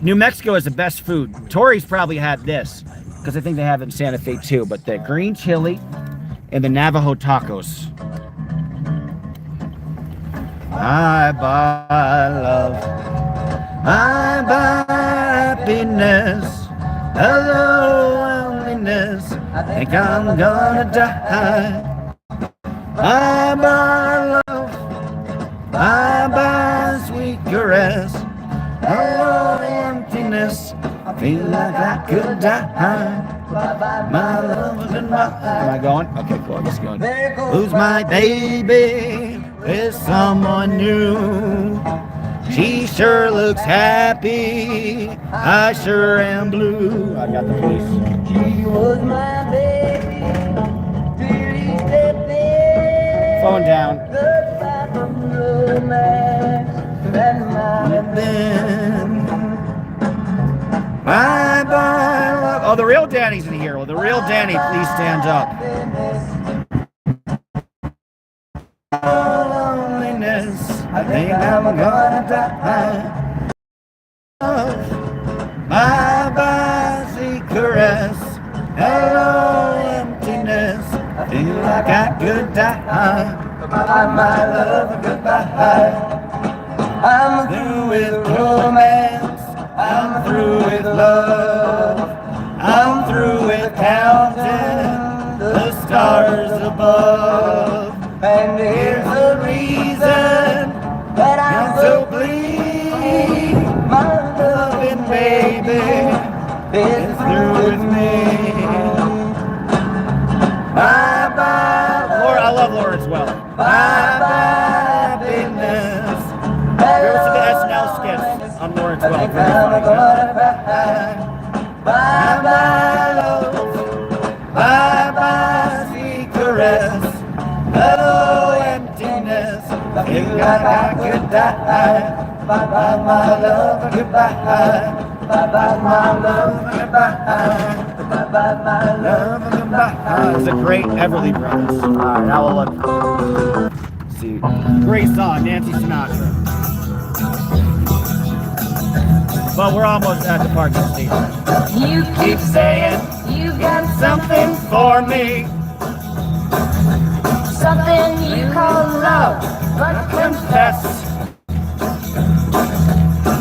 New Mexico is the best food. Tori's probably had this, because I think they have it in Santa Fe too, but the green chili and the Navajo tacos. I buy love, I buy happiness, hello loneliness, I think I'm gonna die. I buy love, I buy sweet caress, hello emptiness, I feel like I could die. My love and my... Am I going? Okay, cool. I'm just going. Who's my baby? Is someone new? She sure looks happy. I sure am blue. I got the police. She was my baby. Phone down. real Danny's in here. Will the real Danny please stand up? Loneliness, I think I'm gonna die. My bossy caress, hello emptiness, I feel like I could die. Goodbye, my love, goodbye. I'm through with romance, I'm through with love, I'm through with counting the stars above. And here's the reason that I'm so bleak. My loving baby is through with me. Bye bye, Laura. I love Laura as well. Bye bye, happiness. There was the SNL skits on Laura as well. Bye bye, love. Bye bye, sweet caress. Hello, emptiness. I feel like I could die. Bye bye, my love, goodbye. Bye bye, my love, goodbye. Bye bye, my love, goodbye. It's a great Everly Brothers. Alright, now we'll look. Let's see. Great song, Nancy Sinatra. But we're almost at the parking station. You keep saying you got something for me. Something you call love, but confess.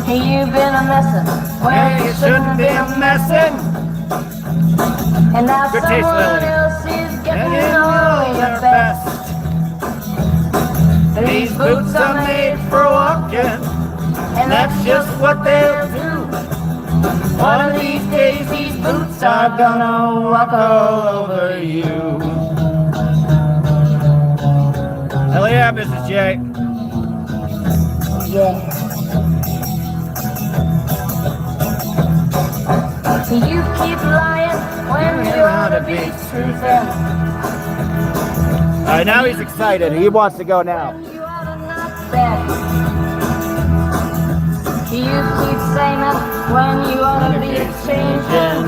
You've been a messin' where you shouldn't be a messin'. And now good someone else is getting to know your best. These boots are made for walking, and that's just what they'll do. One of these days these boots are gonna walk all over you. Hell yeah, Mrs. J. Yeah. You keep lying when you ought to be truthing. Alright, now he's excited. He wants to go now. You ought to not bet. You keep saying that when you ought to be changing.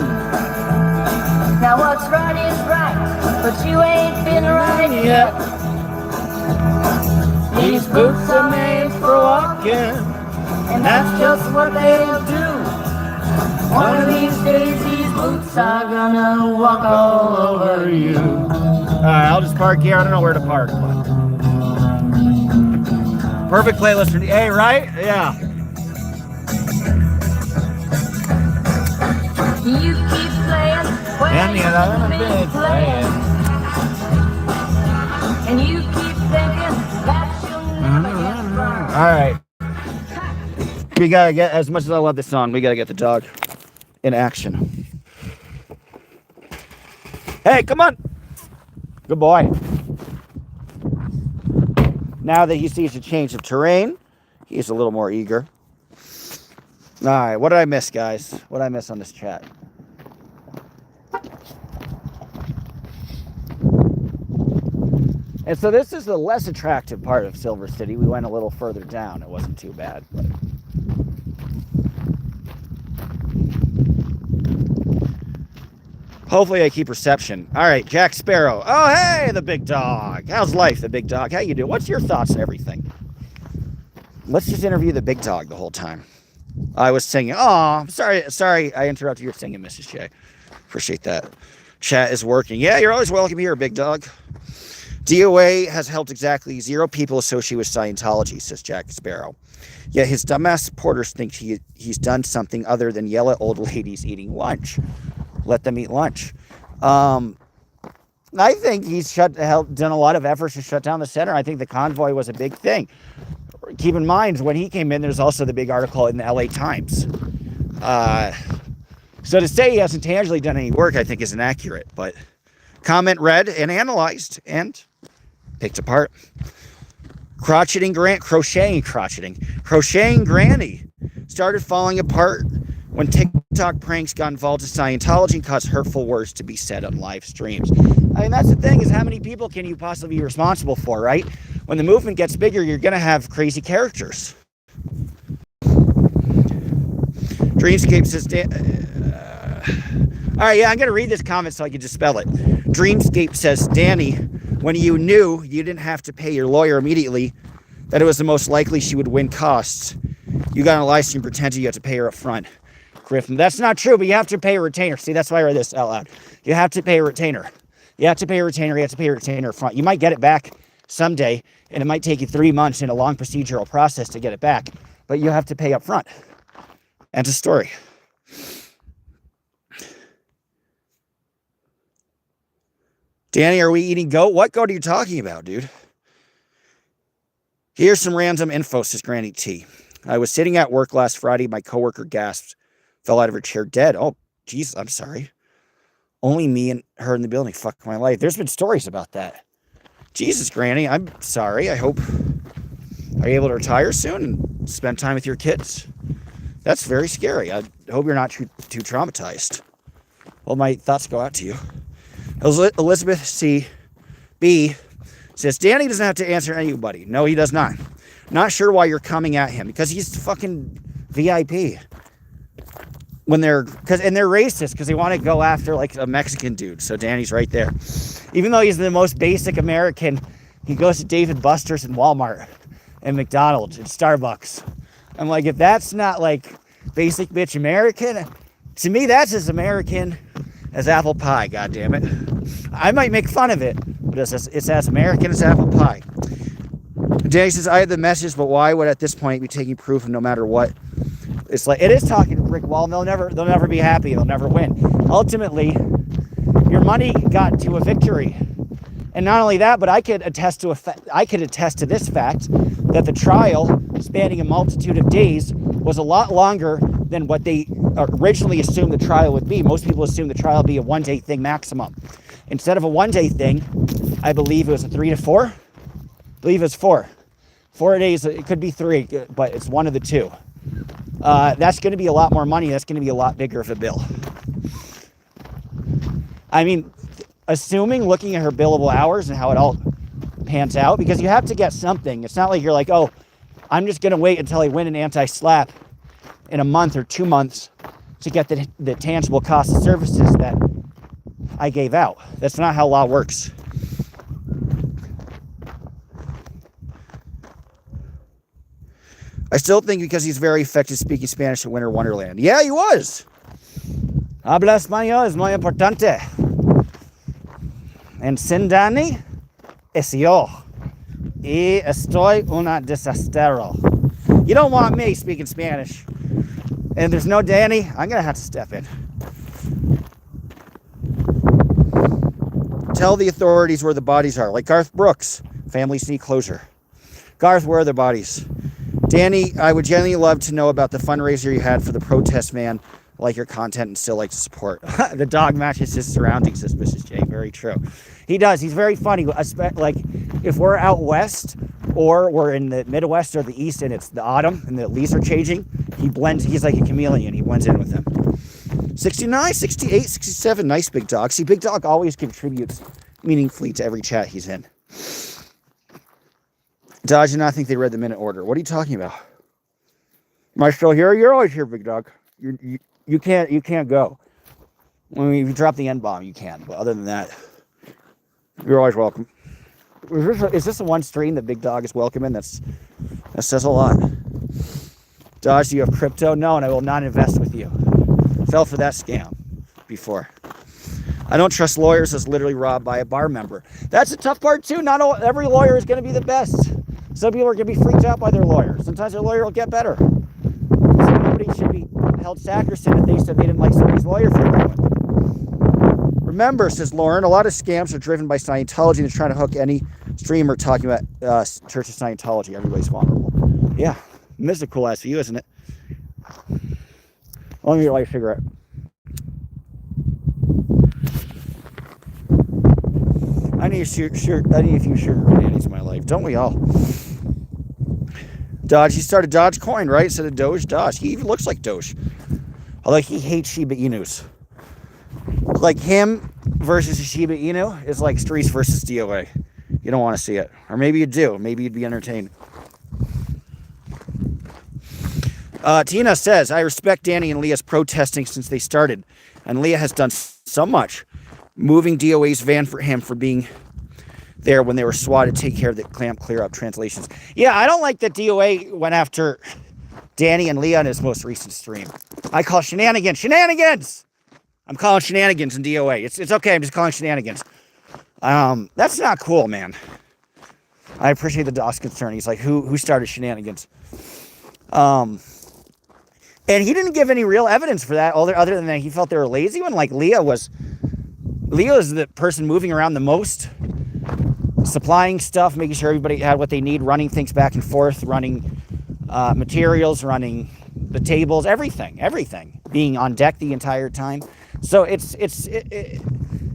Now what's right is right, but you ain't been right yet. These boots are made for walking, and that's just what they'll do. One of these days these boots are gonna walk all over you. Alright, I'll just park here. I don't know where to park, but perfect playlist for hey, right? Yeah. You keep playing when you haven't been playing. And you keep thinking that you'll never get burned. Alright. We gotta get, as much as I love this song, we gotta get the dog in action. Hey, come on. Good boy. Now that he sees a change of terrain, he's a little more eager. All right, what did I miss, guys? What did I miss on this chat? And so this is the less attractive part of Silver City. We went a little further down. It wasn't too bad, but hopefully I keep reception. All right, Jack Sparrow. Oh, hey, the big dog. How's life, the big dog? How you doing? What's your thoughts on everything? Let's just interview the big dog the whole time. I was singing. Oh, sorry I interrupted your singing, Mrs. J. Appreciate that. Chat is working. Yeah, you're always welcome here, big dog. DOA has helped exactly 0 people associated with Scientology, says Jack Sparrow. Yet his dumbass supporters think he's done something other than yell at old ladies eating lunch. Let them eat lunch. I think he's done a lot of efforts to shut down the center. I think the convoy was a big thing. Keep in mind, when he came in, there's also the big article in the LA Times. So to say he hasn't tangibly done any work, I think is inaccurate. But comment read and analyzed and picked apart. Crocheting Granny started falling apart when TikTok pranks got involved in Scientology and caused hurtful words to be said on live streams. I mean, that's the thing, is how many people can you possibly be responsible for, right? When the movement gets bigger, you're going to have crazy characters. Dreamscape says, right, yeah, I'm going to read this comment so I can just spell it. Dreamscape says, Danny, when you knew you didn't have to pay your lawyer immediately, that it was the most likely she would win costs, you got on a live stream pretending you have to pay her up front. Griffin, that's not true, but you have to pay a retainer. See, that's why I read this out loud. You have to pay a retainer. You have to pay a retainer. You have to pay a retainer up front. You might get it back someday, and it might take you 3 months in a long procedural process to get it back, but you have to pay up front. End of story. Danny, are we eating goat? What goat are you talking about, dude? Here's some random info, says Granny T. I was sitting at work last Friday. My coworker gasped, fell out of her chair dead. Oh, jeez, I'm sorry. Only me and her in the building. Fuck my life. There's been stories about that. Jesus, Granny, I'm sorry. I hope... Are you able to retire soon and spend time with your kids? That's very scary. I hope you're not too traumatized. Well, my thoughts go out to you. Elizabeth C. B. says, Danny doesn't have to answer anybody. No, he does not. Not sure why you're coming at him, because he's fucking VIP. And they're racist because they want to go after like a Mexican dude. So Danny's right there. Even though he's the most basic American, he goes to Dave & Buster's and Walmart and McDonald's and Starbucks. I'm like, if that's not like basic bitch American, to me that's as American as apple pie, goddammit. I might make fun of it, but it's as American as apple pie. Danny says, I had the message, but why would at this point be taking proof of no matter what? It's like, it is talking to brick wall, and they'll never be happy, they'll never win. Ultimately, your money got to a victory. And not only that, but I could attest to this fact that the trial, spanning a multitude of days, was a lot longer than what they originally assumed the trial would be. Most people assume the trial would be a one-day thing maximum. Instead of a one-day thing, I believe it was a 3 to 4. I believe it's 4. 4 days, it could be 3, but it's one of the two. That's going to be a lot more money. That's going to be a lot bigger of a bill. I mean, assuming, looking at her billable hours and how it all pans out, because you have to get something. It's not like you're like, oh, I'm just going to wait until I win an anti-slap in a month or 2 months to get the tangible cost of services that I gave out. That's not how law works. I still think because he's very effective speaking Spanish at Winter Wonderland. Yeah, he was. Habla español es muy importante. And sin Danny es yo. Y estoy una desastero. You don't want me speaking Spanish. And there's no Danny, I'm going to have to step in. Tell the authorities where the bodies are. Like Garth Brooks. Families need closure. Garth, where are the bodies? Danny, I would genuinely love to know about the fundraiser you had for the protest, man. I like your content and still like to support. The dog matches his surroundings, says Mrs. J. Very true. He does. He's very funny. Like, if we're out west or we're in the Midwest or the East and it's the autumn and the leaves are changing, he blends. He's like a chameleon. He blends in with them. 69, 68, 67. Nice, Big Dog. See, Big Dog always contributes meaningfully to every chat he's in. Dodge did not think they read the minute order. What are you talking about? Am I still here? You're always here, Big Dog. You can't go. I mean, if you drop the N-bomb, you can. But other than that, you're always welcome. Is this the one stream that Big Dog is welcome in? That says a lot. Dodge, do you have crypto? No, and I will not invest with you. Fell for that scam before. I don't trust lawyers as literally robbed by a bar member. That's the tough part too. Not every lawyer is going to be the best. Some people are going to be freaked out by their lawyer. Sometimes their lawyer will get better. So nobody should be held sacrosanct if they said they didn't like somebody's lawyer for doing. Remember, says Lauren, a lot of scams are driven by Scientology and they're trying to hook any streamer talking about Church of Scientology. Everybody's vulnerable. Yeah, this is a cool ass view, isn't it? Let me light a cigarette. I need a few sugar daddies in my life. Don't we all? Dodge, he started Dogecoin, right? Instead of Doge, Dodge. He even looks like Doge. Although he hates Shiba Inus. Like him versus a Shiba Inu is like Streets versus DOA. You don't want to see it. Or maybe you do. Maybe you'd be entertained. Tina says, I respect Danny and Leah's protesting since they started. And Leah has done so much, moving DOA's van for him for being there when they were swatted to take care of the clamp clear up translations. Yeah, I don't like that DOA went after Danny and Leah in his most recent stream. I call shenanigans. Shenanigans! I'm calling shenanigans in DOA. It's okay, I'm just calling shenanigans. That's not cool, man. I appreciate the dog's concern. He's like, who started shenanigans? And he didn't give any real evidence for that, other than that he felt they were lazy when, like, Leah was the person moving around the most, supplying stuff, making sure everybody had what they need, running things back and forth, running materials, running the tables, everything, being on deck the entire time. So it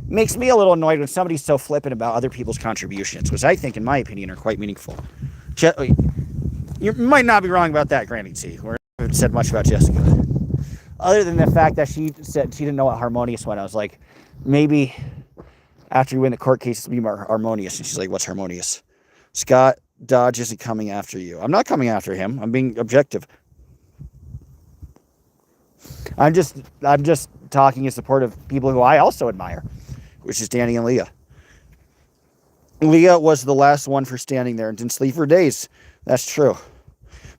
makes me a little annoyed when somebody's so flippant about other people's contributions, which I think, in my opinion, are quite meaningful. You might not be wrong about that, Granny T. We haven't said much about Jessica. Other than the fact that she said she didn't know what harmonious was. I was like, maybe after you win the court case, it'll be more harmonious. And she's like, what's harmonious? Scott Dodge isn't coming after you. I'm not coming after him. I'm being objective. I'm just talking in support of people who I also admire, which is Danny and Leah. Leah was the last one for standing there and didn't sleep for days. That's true.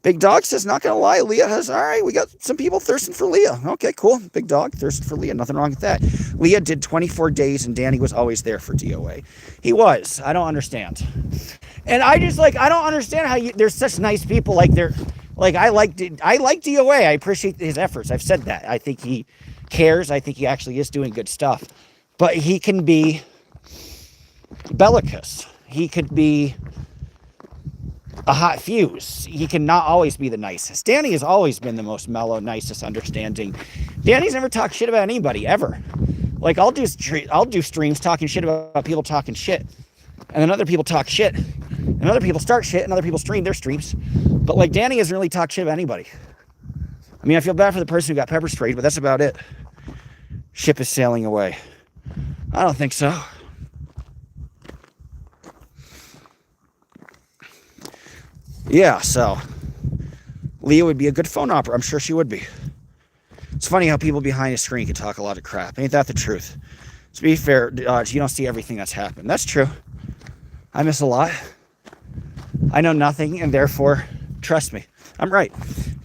Big Dog says, not going to lie, Leah has, all right, we got some people thirsting for Leah. Okay, cool. Big Dog thirsting for Leah. Nothing wrong with that. Leah did 24 days and Danny was always there for DOA. He was. I don't understand. And I don't understand how there's such nice people. Like, I like DOA. I appreciate his efforts. I've said that. I think he cares. I think he actually is doing good stuff. But he can be bellicose. He could be a hot fuse. He cannot always be the nicest. Danny has always been the most mellow, nicest, understanding. Danny's never talked shit about anybody, ever. Like, I'll do streams talking shit about people talking shit. And then other people talk shit. And other people start shit. And other people stream their streams. But, like, Danny hasn't really talked shit about anybody. I mean, I feel bad for the person who got pepper sprayed, but that's about it. Ship is sailing away. I don't think so. Yeah, so Leah would be a good phone operator. I'm sure she would be. It's funny how people behind a screen can talk a lot of crap. Ain't that the truth? To be fair, you don't see everything that's happened. That's true. I miss a lot. I know nothing, and therefore, trust me, I'm right.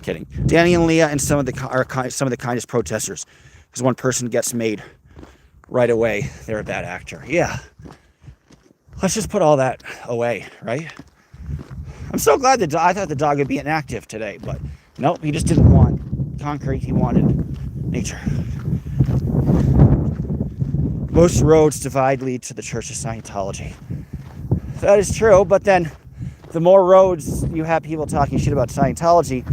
Kidding. Danny and Leah and some of the kindest protesters. Because one person gets made right away, they're a bad actor. Yeah. Let's just put all that away, right? I'm so glad that I thought the dog would be inactive today, but nope, he just didn't want concrete. He wanted nature. Most roads lead to the Church of Scientology. That is true, but then the more roads you have people talking shit about Scientology,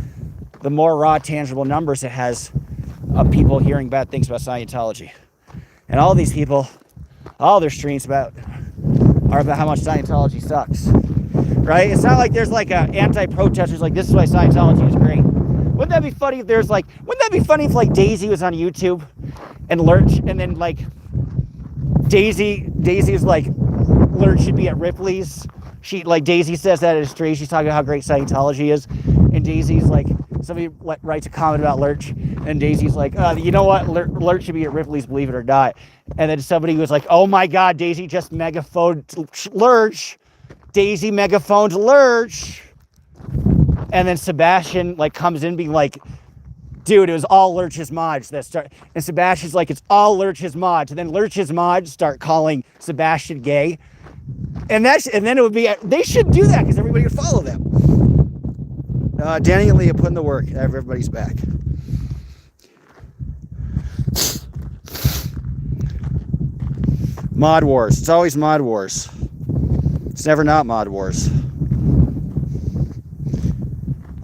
the more raw, tangible numbers it has of people hearing bad things about Scientology. And all these people, all their streams are about how much Scientology sucks. Right? It's not like there's like a anti-protesters like, this is why Scientology is great. Wouldn't that be funny if Daisy was on YouTube and Lurch, and then like Daisy is like, Lurch should be at Ripley's. Daisy says that at a stream. She's talking about how great Scientology is. And Daisy's like, somebody writes a comment about Lurch, and Daisy's like, you know what? Lurch should be at Ripley's, believe it or not. And then somebody was like, oh my God, Daisy just megaphoned Lurch. Daisy megaphoned Lurch. And then Sebastian comes in being like, dude, it was all Lurch's mods that start. And Sebastian's like, it's all Lurch's mods. And then Lurch's mods start calling Sebastian gay. And then it would be, they should do that because everybody would follow them. Danny and Leah put in the work. Everybody's back. Mod Wars. It's always Mod Wars. It's never not Mod Wars.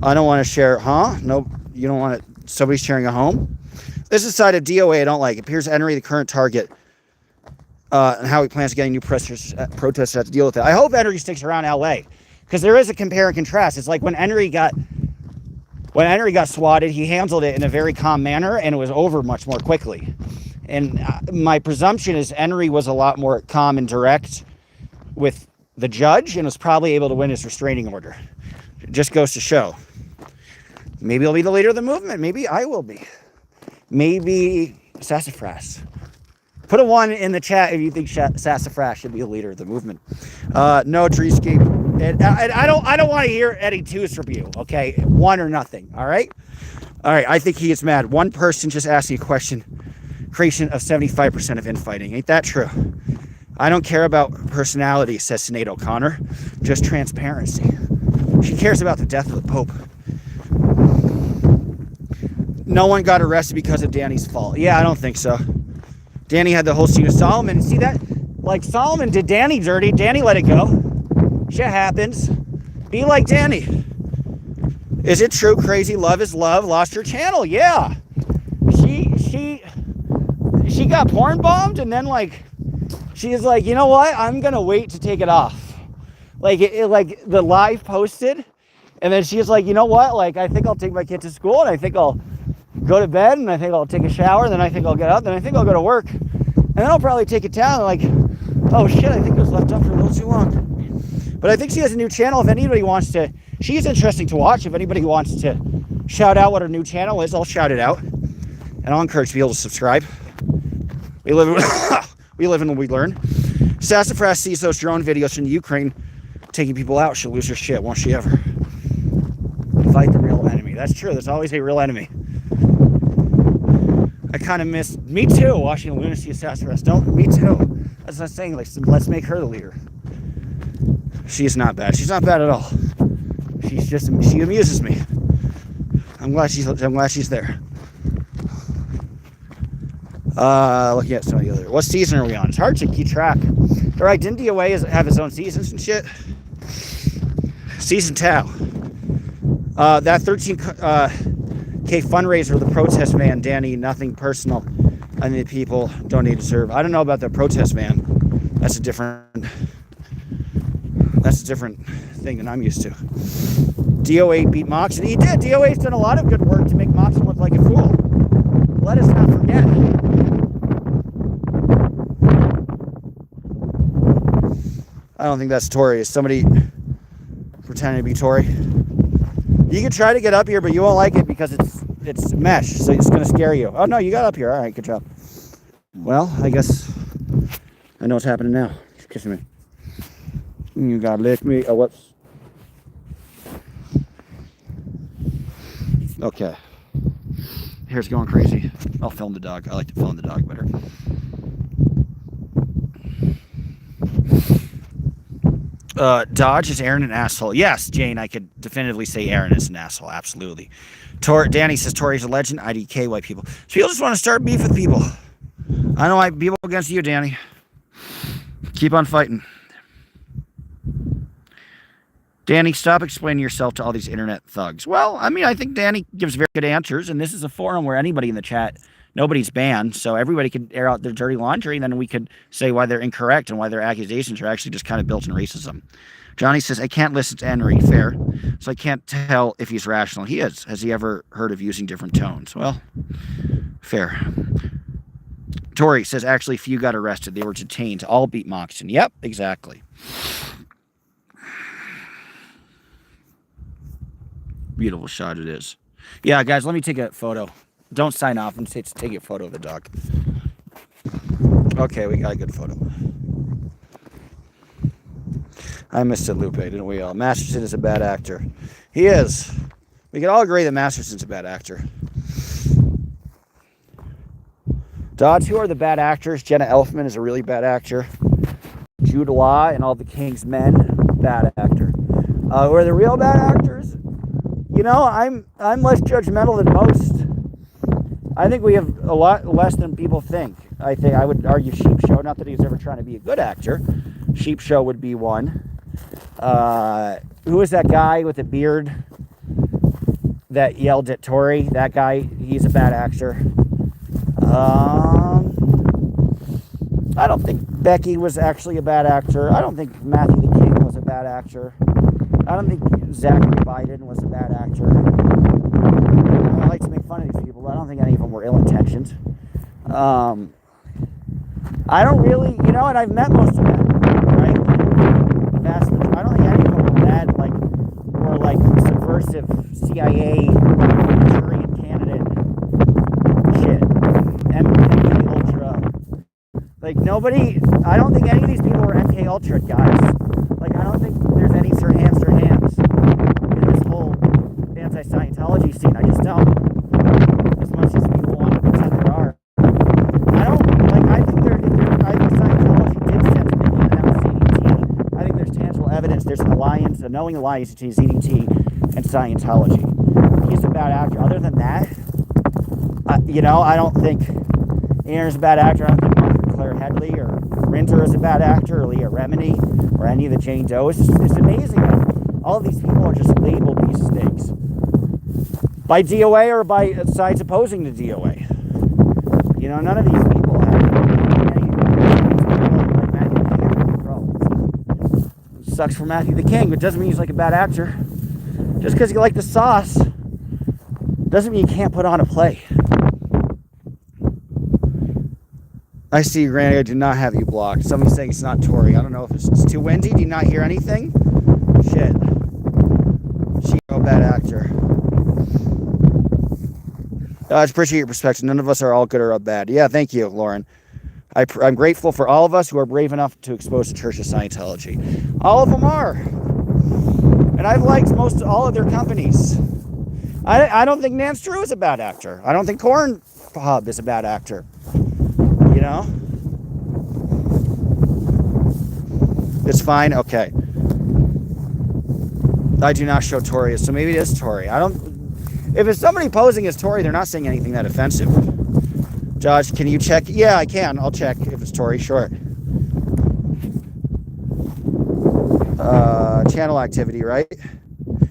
I don't want to share, huh? Nope. You don't want it. Somebody's sharing a home? This is the side of DOA I don't like. It appears Henry, the current target, and how he plans to get new protesters to have to deal with it. I hope Henry sticks around LA, because there is a compare and contrast. It's like when Henry got swatted, he handled it in a very calm manner, and it was over much more quickly. And my presumption is Henry was a lot more calm and direct with the judge, and was probably able to win his restraining order. It just goes to show. Maybe he'll be the leader of the movement. Maybe I will be. Maybe Sassafras. Put a 1 in the chat if you think Sassafras should be a leader of the movement. No, Dreescape. I don't want to hear Eddie 2's from you. Okay, 1 or nothing. All right. I think he is mad. One person just asked me a question. Creation of 75% of infighting. Ain't that true? I don't care about personality, says Sinead O'Connor. Just transparency. She cares about the death of the Pope. No one got arrested because of Danny's fault. Yeah, I don't think so. Danny had the whole scene of Solomon. See that? Like, Solomon did Danny dirty. Danny let it go. Shit happens. Be like Danny. Is it true Crazy Love is Love lost her channel? Yeah. She got porn bombed, and then, like, she is like, you know what? I'm going to wait to take it off. Like, like, the live posted, and then she's like, you know what? Like, I think I'll take my kid to school, and I think I'll go to bed, and I think I'll take a shower, and then I think I'll get up, and I think I'll go to work, and then I'll probably take it down. Like, oh shit, I think it was left up for a little too long. But I think she has a new channel. If anybody wants to, she's interesting to watch. If anybody wants to shout out what her new channel is, I'll shout it out, and I'll encourage people to subscribe. We live in what we learn. Sassafras sees those drone videos from Ukraine taking people out. She'll lose her shit, won't she ever? Fight the real enemy. That's true. There's always a real enemy. I kind of miss, me too, watching the lunacy of Sassafras. Me too. That's not saying, like, let's make her the leader. She is not bad. She's not bad at all. She amuses me. I'm glad she's there. Looking at some of the other. What season are we on? It's hard to keep track. All right, didn't DOA have his own seasons and shit? Season Tau. That 13K fundraiser, the protest van, Danny, nothing personal. I mean, people donate to serve. I don't know about the protest van. That's a different thing than I'm used to. DOA beat Moxon. He did. DOA's done a lot of good work to make Moxon look like a fool. Let us not forget. I don't think that's Tory. Is somebody pretending to be Tory? You can try to get up here, but you won't like it because it's mesh, so it's going to scare you. Oh, no, you got up here. All right, good job. Well, I guess I know what's happening now. She's kissing me. You got to lick me. Oh, whoops. Okay. Hair's going crazy. I'll film the dog. I like to film the dog better. Dodge, is Aaron an asshole? Yes, Jane, I could definitively say Aaron is an asshole. Absolutely. Danny says Tory's a legend. IDK, white people. So people just want to start beef with people. I know why people against you, Danny. Keep on fighting. Danny, stop explaining yourself to all these internet thugs. Well, I mean, I think Danny gives very good answers, and this is a forum where anybody in the chat, nobody's banned, so everybody can air out their dirty laundry, and then we could say why they're incorrect and why their accusations are actually just kind of built in racism. Johnny says, I can't listen to Henry. Fair. So I can't tell if he's rational. He is. Has he ever heard of using different tones? Well, fair. Tori says, actually, few got arrested. They were detained. All beat Moxon. Yep, exactly. Beautiful shot it is. Yeah, guys, let me take a photo. Don't sign off. I'm just take a photo of the dog. Okay, we got a good photo. I missed it, Lupe, didn't we all? Masterson is a bad actor. He is. We can all agree that Masterson's a bad actor. Dodge, who are the bad actors? Jenna Elfman is a really bad actor. Jude Law and All the King's Men, bad actor. Who are the real bad actors? You know, I'm less judgmental than most. I think we have a lot less than people think. I would argue Sheep Show, not that he was ever trying to be a good actor. Sheep Show would be one. Who is that guy with the beard that yelled at Tory? That guy, he's a bad actor. I don't think Becky was actually a bad actor. I don't think Matthew the King was a bad actor. I don't think Zachary Biden was a bad actor. I like to make fun of these people, but I don't think any of them were ill-intentioned. I don't really, you know, and I've met most of them, right? I don't think any of them were bad, like, were like subversive CIA Manchurian candidate shit. And nobody, I don't think any of these people were MK Ultra guys. Like, I don't think there's any Sir Hamster Hams in this whole anti-Scientology scene. I just don't. As much as people want to pretend there are. I don't, like, I think Scientology did send a million, and that was CDT. I think there's tangible evidence. There's an alliance, a knowing alliance between CDT and Scientology. He's a bad actor. Other than that, you know, I don't think Aaron's a bad actor. I don't think Claire Headley or Rinter is a bad actor, or Leah Remini, or any of the Jane Doe. It's amazing that all of these people are just labeled these snakes by DOA or by sides opposing the DOA. You know, none of these people have any like Matthew the King problems. It sucks for Matthew the King, but doesn't mean he's like a bad actor. Just because you like the sauce doesn't mean you can't put on a play. I see you, Granny. I do not have you blocked. Somebody's saying it's not Tori. I don't know if it's too windy. Do you not hear anything? Shit. She's a bad actor. I appreciate your perspective. None of us are all good or bad. Yeah, thank you, Lauren. I'm grateful for all of us who are brave enough to expose the Church of Scientology. All of them are. And I've liked most all of their companies. I don't think Nance Drew is a bad actor. I don't think Corn Hub is a bad actor. You know? It's fine? Okay. I do not show Tori, so maybe it is Tori. If it's somebody posing as Tori, they're not saying anything that offensive. Josh, can you check? Yeah, I can. I'll check if it's Tori, sure. Channel activity, right?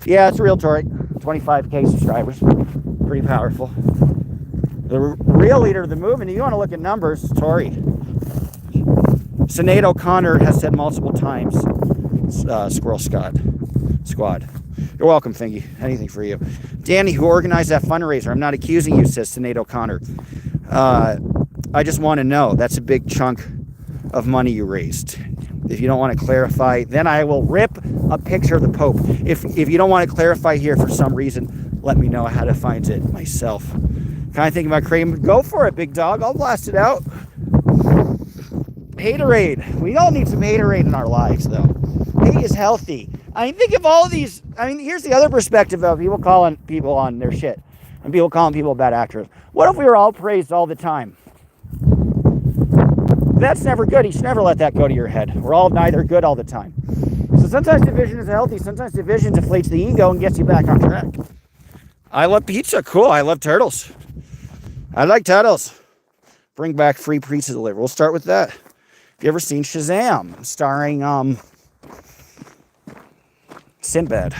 Yeah, it's real Tori. 25K subscribers. Pretty powerful. The real leader of the movement, if you want to look at numbers, it's Tori. Sinead O'Connor has said multiple times, Squirrel Squad. You're welcome, Fingy. Anything for you. Danny, who organized that fundraiser, I'm not accusing you, says Sinead O'Connor. I just want to know, that's a big chunk of money you raised. If you don't want to clarify, then I will rip a picture of the Pope. If you don't want to clarify here for some reason, let me know how to find it myself. Kind of thinking about creating, go for it, big dog. I'll blast it out. Haterade. We all need some haterade in our lives, though. Hate is healthy. I mean, think of all these. I mean, here's the other perspective of people calling people on their shit and people calling people bad actors. What if we were all praised all the time? That's never good. You should never let that go to your head. We're all neither good all the time. So sometimes division is healthy. Sometimes division deflates the ego and gets you back on track. I love pizza. Cool. I love turtles. I like turtles. Bring back free pizza delivery. We'll start with that. Have you ever seen Shazam? Starring Sinbad.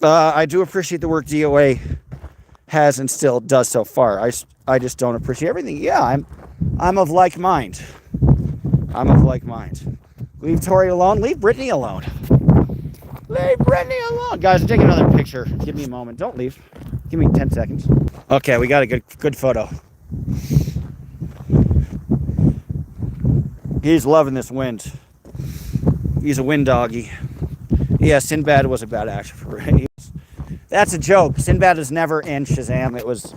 I do appreciate the work DOA has and still does so far. I just don't appreciate everything. Yeah, I'm of like mind. I'm of like mind. Leave Tori alone. Leave Brittany alone. Leave Brittany alone. Guys, I'm taking another picture. Give me a moment. Don't leave. Give me 10 seconds. Okay, we got a good photo. He's loving this wind. He's a wind doggy. Yeah, Sinbad was a bad actor for it. That's a joke. Sinbad was never in Shazam. It was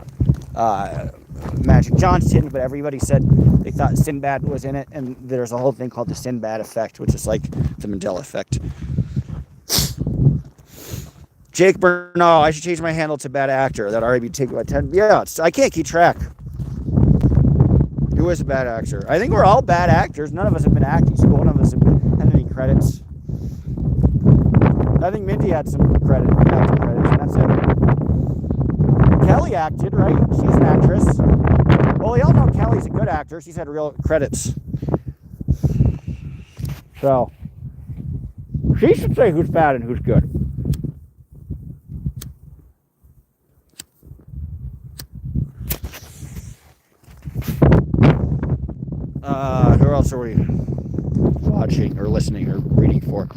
Magic Johnson, but everybody said they thought Sinbad was in it, and there's a whole thing called the Sinbad effect, which is like the Mandela effect. Jake Bernal, I should change my handle to bad actor. That already be taken by 10. Yeah, I can't keep track. Who is a bad actor? I think we're all bad actors. None of us have been acting school. None of us have had any credits. I think Mindy had some credits, and that's it. Kelly acted, right? She's an actress. Well, we all know Kelly's a good actor. She's had real credits. So, she should say who's bad and who's good. Who else are we watching or listening or reading for?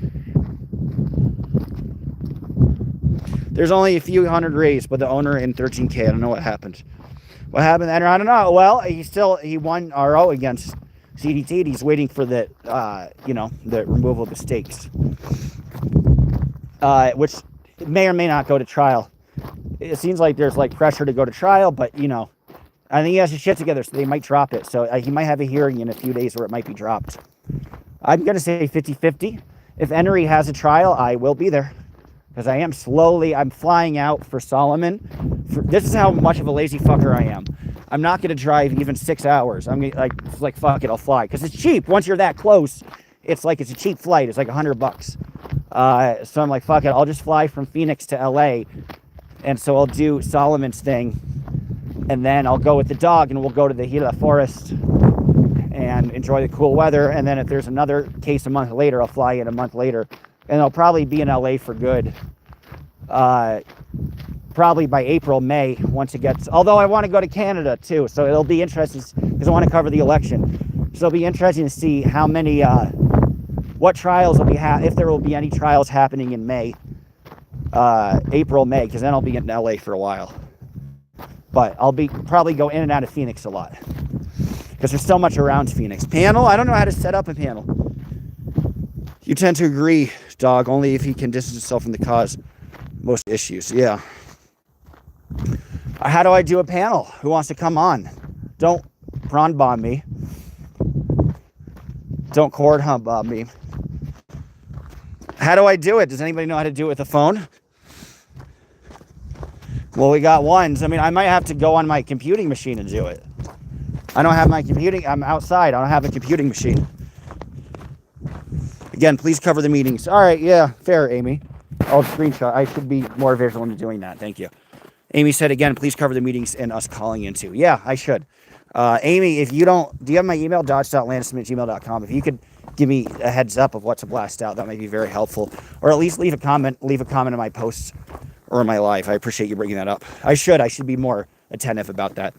There's only a few hundred raised, but the owner in 13K. I don't know what happened. What happened? I don't know. Well, he won RO against CDT. He's waiting for the removal of the stakes, which may or may not go to trial. It seems like there's like pressure to go to trial, but I think he has his shit together, so they might drop it. So he might have a hearing in a few days where it might be dropped. I'm going to say 50-50. If Henry has a trial, I will be there. Because I'm flying out for Solomon. This is how much of a lazy fucker I am. I'm not going to drive even 6 hours. I'm like, fuck it, I'll fly. Because it's cheap. Once you're that close, it's a cheap flight. It's like $100. So I'm like, fuck it, I'll just fly from Phoenix to LA. And so I'll do Solomon's thing. And then I'll go with the dog and we'll go to the Gila forest and enjoy the cool weather. And then if there's another case a month later, I'll fly in a month later. And I'll probably be in LA for good. Probably by April, May, once it gets... Although I want to go to Canada, too. So it'll be interesting because I want to cover the election. So it'll be interesting to see how many... what trials will be... if there will be any trials happening in May. April, May. Because then I'll be in LA for a while. But I'll probably go in and out of Phoenix a lot. Because there's so much around Phoenix. Panel? I don't know how to set up a panel. You tend to agree, dog, only if he can distance himself from the cause most issues. Yeah. How do I do a panel? Who wants to come on? Don't prawn bomb me. Don't cord hump bomb me. How do I do it? Does anybody know how to do it with a phone? Well, we got ones. I mean, I might have to go on my computing machine and do it. I don't have my computing. I'm outside. I don't have a computing machine. Again, please cover the meetings. All right, yeah, fair, Amy. I'll screenshot. I should be more visual into doing that. Thank you. Amy said, again, please cover the meetings and us calling into. Yeah, I should. Amy, if you don't... Do you have my email? dodge.landisman@gmail.com. If you could give me a heads up of what to blast out, that might be very helpful. Or at least leave a comment on my posts or in my live. I appreciate you bringing that up. I should be more attentive about that.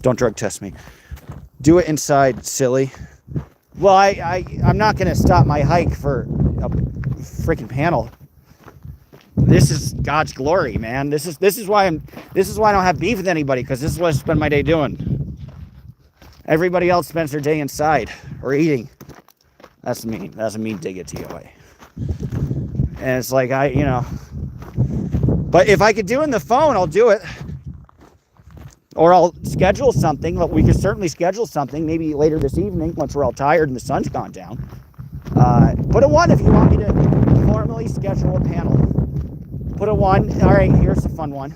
Don't drug test me. Do it inside, silly. Well, I'm not going to stop my hike for a freaking panel. This is God's glory, man. This is why I don't have beef with anybody, because this is what I spend my day doing. Everybody else spends their day inside or eating. That's mean. That's a mean dig at DOA. And it's like, but if I could do it on the phone, I'll do it. Or I'll schedule something. But we could certainly schedule something maybe later this evening once we're all tired and the sun's gone down. Put a 1 if you want me to formally schedule a panel. Put a 1. All right, here's a fun one.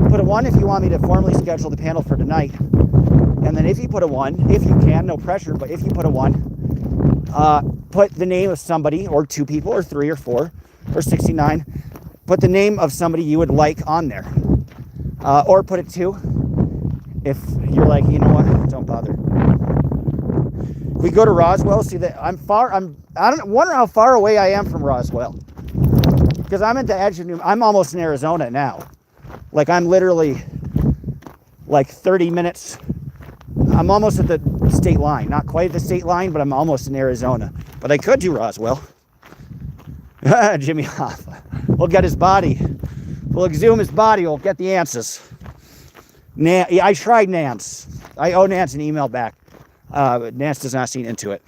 Put a 1 if you want me to formally schedule the panel for tonight. And then if you put a 1, if you can, no pressure, but if you put a 1, put the name of somebody, or 2 people, or 3, or 4, or 69. Put the name of somebody you would like on there. Or put it 2. If you're like, you know what, don't bother. We go to Roswell, see that I don't wonder how far away I am from Roswell. Because I'm at the edge of I'm almost in Arizona now. Like I'm literally like 30 minutes. I'm almost at the state line. Not quite at the state line, but I'm almost in Arizona. But I could do Roswell. Jimmy Hoffa. We'll get his body. We'll exhume his body. We'll get the answers. I tried Nance. I owe Nance an email back. But Nance does not seem into it.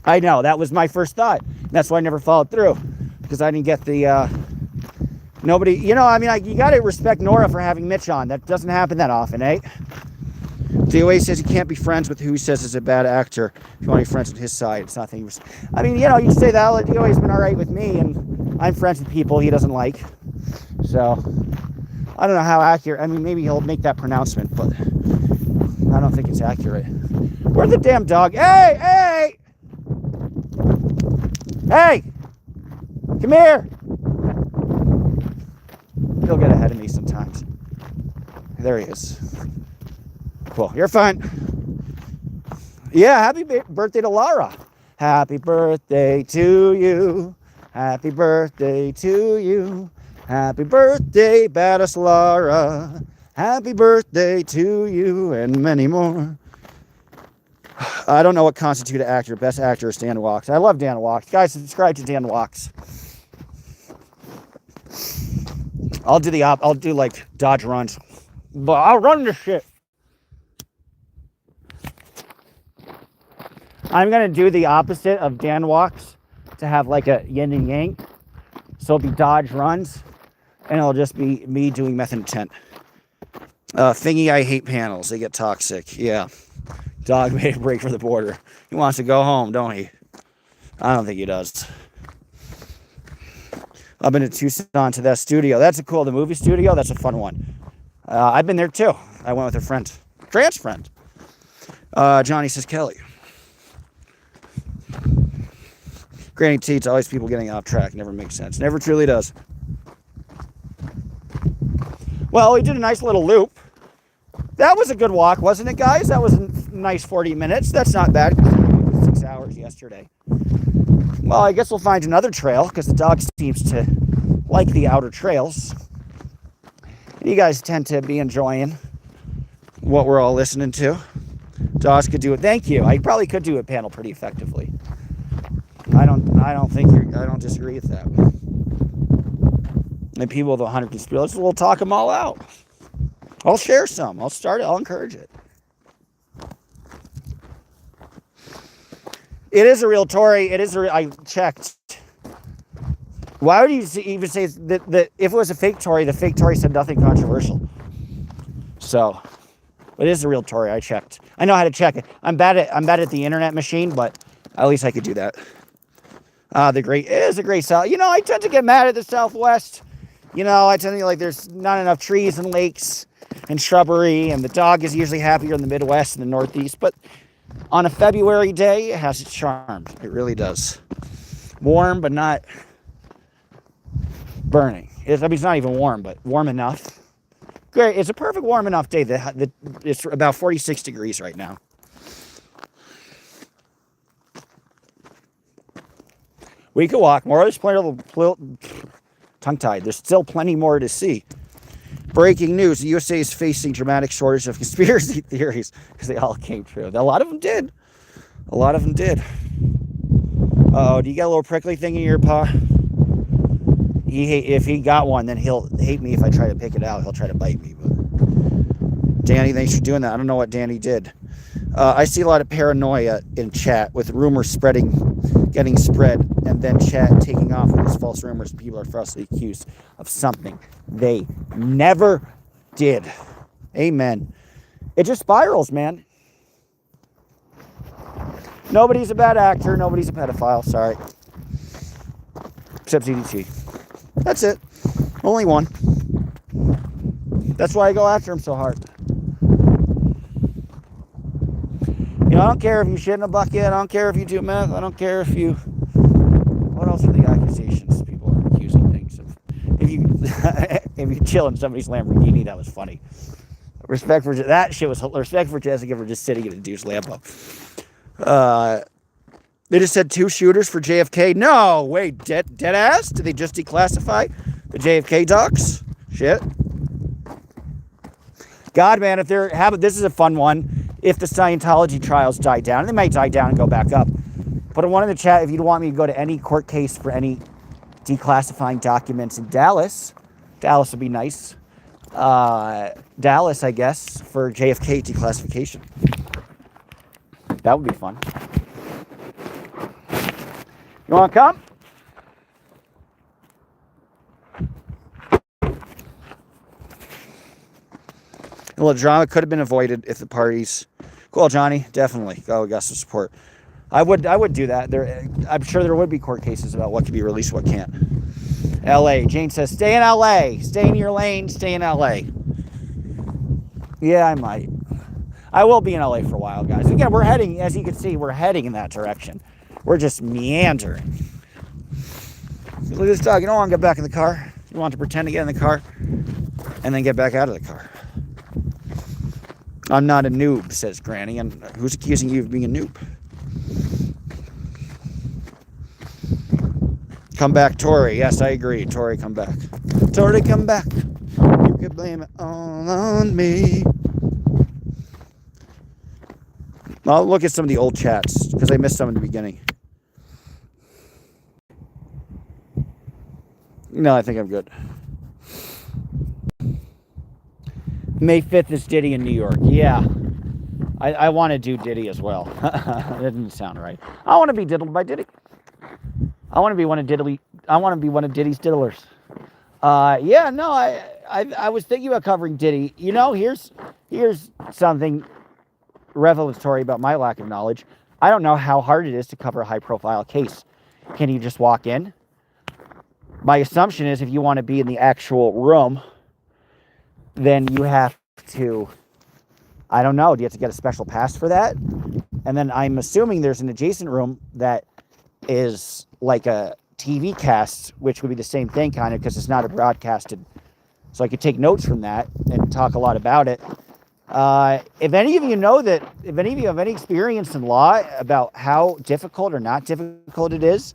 I know. That was my first thought. That's why I never followed through. Because I didn't get the... nobody... you got to respect Nora for having Mitch on. That doesn't happen that often, eh? DOA says he can't be friends with who he says is a bad actor. If you want to be friends with his side, it's nothing. You say that. DOA's been all right with me, and I'm friends with people he doesn't like. So... I don't know how accurate. Maybe he'll make that pronouncement, but I don't think it's accurate. Where's the damn dog? Hey! Hey! Come here! He'll get ahead of me sometimes. There he is. Cool. You're fine. Yeah, happy birthday to Lara. Happy birthday to you. Happy birthday to you. Happy birthday, Badass Lara. Happy birthday to you and many more. I don't know what constitutes an actor. Best actor is Dan Walks. I love Dan Walks. Guys, subscribe to Dan Walks. I'll do like dodge runs. But I'll run this shit. I'm going to do the opposite of Dan Walks to have like a yin and yang. So it'll be dodge runs. and it'll just be me doing meth intent. Thingy, I hate panels. They get toxic. Yeah. Dog made a break for the border. He wants to go home, don't he? I don't think he does. I've been to Tucson to that studio. That's the movie studio. That's a fun one. I've been there too. I went with a friend. Trans friend. Johnny says Kelly. Granny T, it's always people getting off track. Never makes sense. Never truly does. Well, we did a nice little loop. That was a good walk, wasn't it, guys? That was a nice 40 minutes. That's not bad. 6 hours yesterday. Well, I guess we'll find another trail because the dog seems to like the outer trails. You guys tend to be enjoying what we're all listening to. Dogs could do it. Thank you. I probably could do a panel pretty effectively. I don't disagree with that. And people with 100 conspiracies, we'll talk them all out. I'll share some. I'll encourage it. It is a real Tory. I checked. Why would you even say that if it was a fake Tory, the fake Tory said nothing controversial? So, it is a real Tory. I checked. I know how to check it. I'm bad at the internet machine, but at least I could do that. It is a great South. I tend to get mad at the Southwest. I tend to like there's not enough trees and lakes and shrubbery, and the dog is usually happier in the Midwest and the Northeast. But on a February day, it has its charm. It really does. Warm, but not burning. It's not even warm, but warm enough. Great. It's a perfect warm enough day. It's about 46 degrees right now. We could walk more. There's plenty of tongue-tied. There's still plenty more to see. Breaking news. The USA is facing dramatic shortage of conspiracy theories because they all came true. A lot of them did. Oh, do you got a little prickly thing in your paw? If he got one, then he'll hate me if I try to pick it out. He'll try to bite me. But Danny, thanks for doing that. I don't know what Danny did. I see a lot of paranoia in chat with rumors getting spread, and then chat taking off with these false rumors. People are falsely accused of something they never did. Amen. It just spirals, man. Nobody's a bad actor. Nobody's a pedophile. Sorry. Except CDT. That's it. Only one. That's why I go after him so hard. I don't care if you shit in a bucket. I don't care if you do meth. I don't care if you... What else are the accusations people are accusing things of? If you chill in somebody's Lamborghini, that was funny. Respect for Jessica for just sitting in a dude's Lambo. They just said 2 shooters for JFK. No, wait, dead ass? Did they just declassify the JFK docs? Shit. God, man, this is a fun one. If the Scientology trials die down, they might die down and go back up. Put one in the chat if you want me to go to any court case for any declassifying documents in Dallas. Dallas would be nice. Dallas, I guess, for JFK declassification. That would be fun. You want to come? A little drama could have been avoided if the parties... Cool, Johnny. Definitely. Oh, we got some support. I would do that. I'm sure there would be court cases about what can be released, what can't. L.A. Jane says, stay in L.A. Stay in your lane. Stay in L.A. Yeah, I might. I will be in L.A. for a while, guys. Again, we're heading, as you can see, we're heading in that direction. We're just meandering. Look at this dog. You don't want to get back in the car. You want to pretend to get in the car and then get back out of the car. I'm not a noob, says Granny. And who's accusing you of being a noob? Come back, Tory. Yes, I agree. Tory, come back. Tory, come back. You can blame it all on me. I'll look at some of the old chats because I missed some in the beginning. No, I think I'm good. May 5th is Diddy in New York. Yeah. I want to do Diddy as well. That didn't sound right. I want to be diddled by Diddy. I want to be one of Diddy's diddlers. Yeah, no, I was thinking about covering Diddy. You know, here's something revelatory about my lack of knowledge. I don't know how hard it is to cover a high-profile case. Can you just walk in? My assumption is if you want to be in the actual room, then you have to, I don't know, do you have to get a special pass for that? And then I'm assuming there's an adjacent room that is like a TV cast, which would be the same thing kind of because it's not a broadcasted. So I could take notes from that and talk a lot about it. If any of you know that, if any of you have any experience in law about how difficult or not difficult it is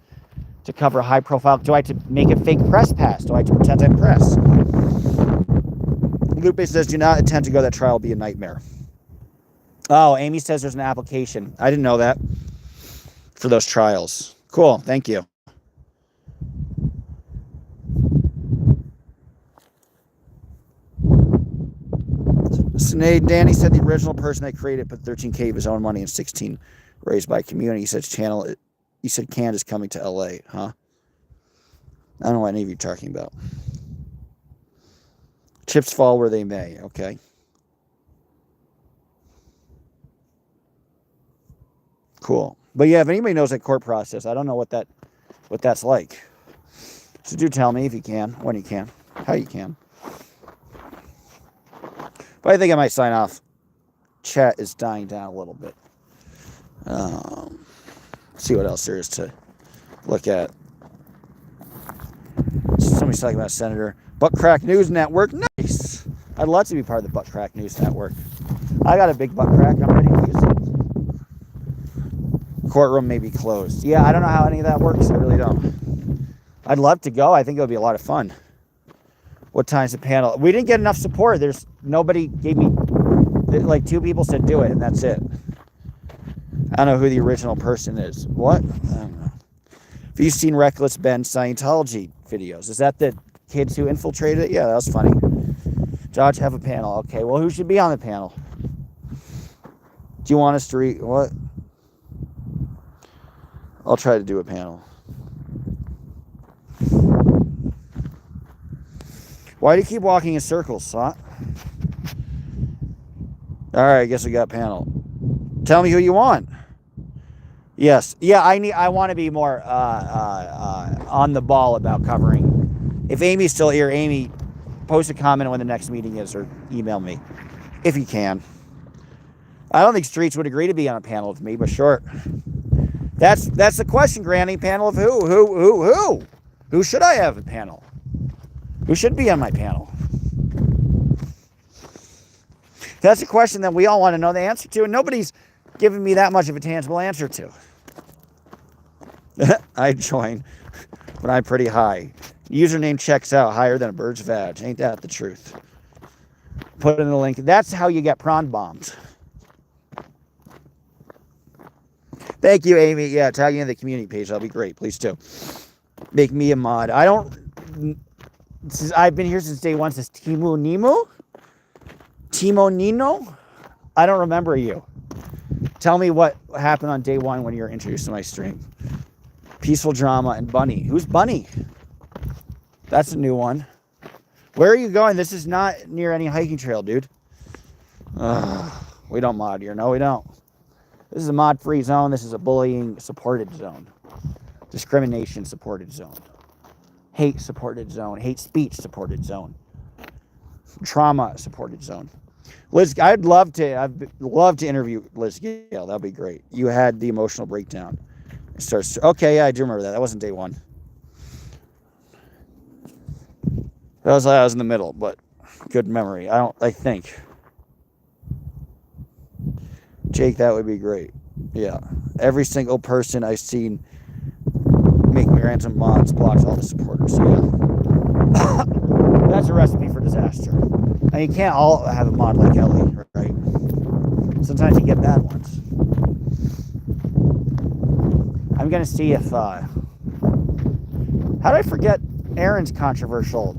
to cover a high profile, do I have to make a fake press pass? Do I have to pretend I'm press? Lupe says, do not attempt to go. That trial will be a nightmare. Oh, Amy says there's an application. I didn't know that for those trials. Cool. Thank you. Sinead, Danny said the original person that created put 13K of his own money and 16 raised by community. He said he said Canada's coming to LA, huh? I don't know what any of you are talking about. Chips fall where they may, okay. Cool. But yeah, if anybody knows that court process, I don't know what that's like. So do tell me if you can, when you can, how you can. But I think I might sign off. Chat is dying down a little bit. See what else there is to look at. Somebody's talking about Senator. Butt Crack News Network. Nice. I'd love to be part of the Butt Crack News Network. I got a big butt crack. I'm ready to use it. Courtroom may be closed. Yeah, I don't know how any of that works. I really don't. I'd love to go. I think it would be a lot of fun. What time's the panel? We didn't get enough support. There's nobody gave me, like 2 people said do it, and that's it. I don't know who the original person is. What? I don't know. Have you seen Reckless Ben Scientology videos? Is that the kids who infiltrated it? Yeah, that was funny. Judge, have a panel. Okay, well, who should be on the panel? Do you want us to read? What? I'll try to do a panel. Why do you keep walking in circles, SWAT? All right, I guess we got a panel. Tell me who you want. Yes. Yeah, I want to be more on the ball about covering. If Amy's still here, Amy, post a comment when the next meeting is or email me if you can. I don't think Streets would agree to be on a panel with me, but sure. That's the question, Granny. Panel of who? Who? Who should I have a panel? Who should be on my panel? That's a question that we all want to know the answer to, and nobody's giving me that much of a tangible answer to. I join, but I'm pretty high. Username checks out higher than a bird's vag. Ain't that the truth? Put in the link. That's how you get prawn bombed. Thank you, Amy. Yeah, tag you in the community page. That'll be great. Please do. Make me a mod. I've been here since day one. Says Timo Nino? I don't remember you. Tell me what happened on day one when you were introduced to my stream. Peaceful Drama and Bunny. Who's Bunny? That's a new one. Where are you going? This is not near any hiking trail, dude. We don't mod here. No, we don't. This is a mod-free zone. This is a bullying-supported zone. Discrimination-supported zone. Hate-supported zone. Hate speech-supported zone. Trauma-supported zone. Liz, I'd love to interview Liz Gale. That'd be great. You had the emotional breakdown. It starts. Okay, yeah, I do remember that. That wasn't day one. I was in the middle, but good memory. I think. Jake, that would be great. Yeah. Every single person I've seen make me random mods blocks all the supporters. Yeah. That's a recipe for disaster. And you can't all have a mod like Ellie, right? Sometimes you get bad ones. I'm going to see if... how did I forget Aaron's controversial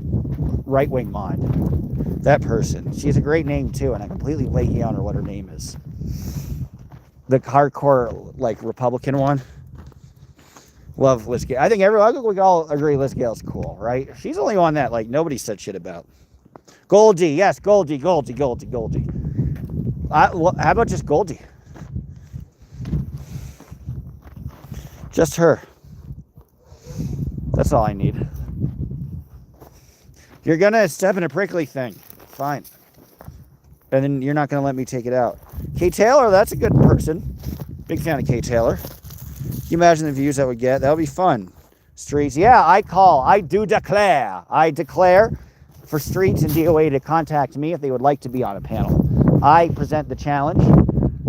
right-wing mod? That person. She has a great name, too, and I'm completely blanking on her what her name is. The hardcore, like, Republican one. Love Liz Gale. I think we all agree Liz Gale's cool, right? She's the only one that like nobody said shit about. Goldie, yes, Goldie. How about just Goldie? Just her. That's all I need. You're gonna step in a prickly thing. Fine. And then you're not gonna let me take it out. Kay Taylor, that's a good person. Big fan of Kay Taylor. Can you imagine the views that would get? That would be fun. Streets, yeah, I declare for Streets and DOA to contact me if they would like to be on a panel. I present the challenge.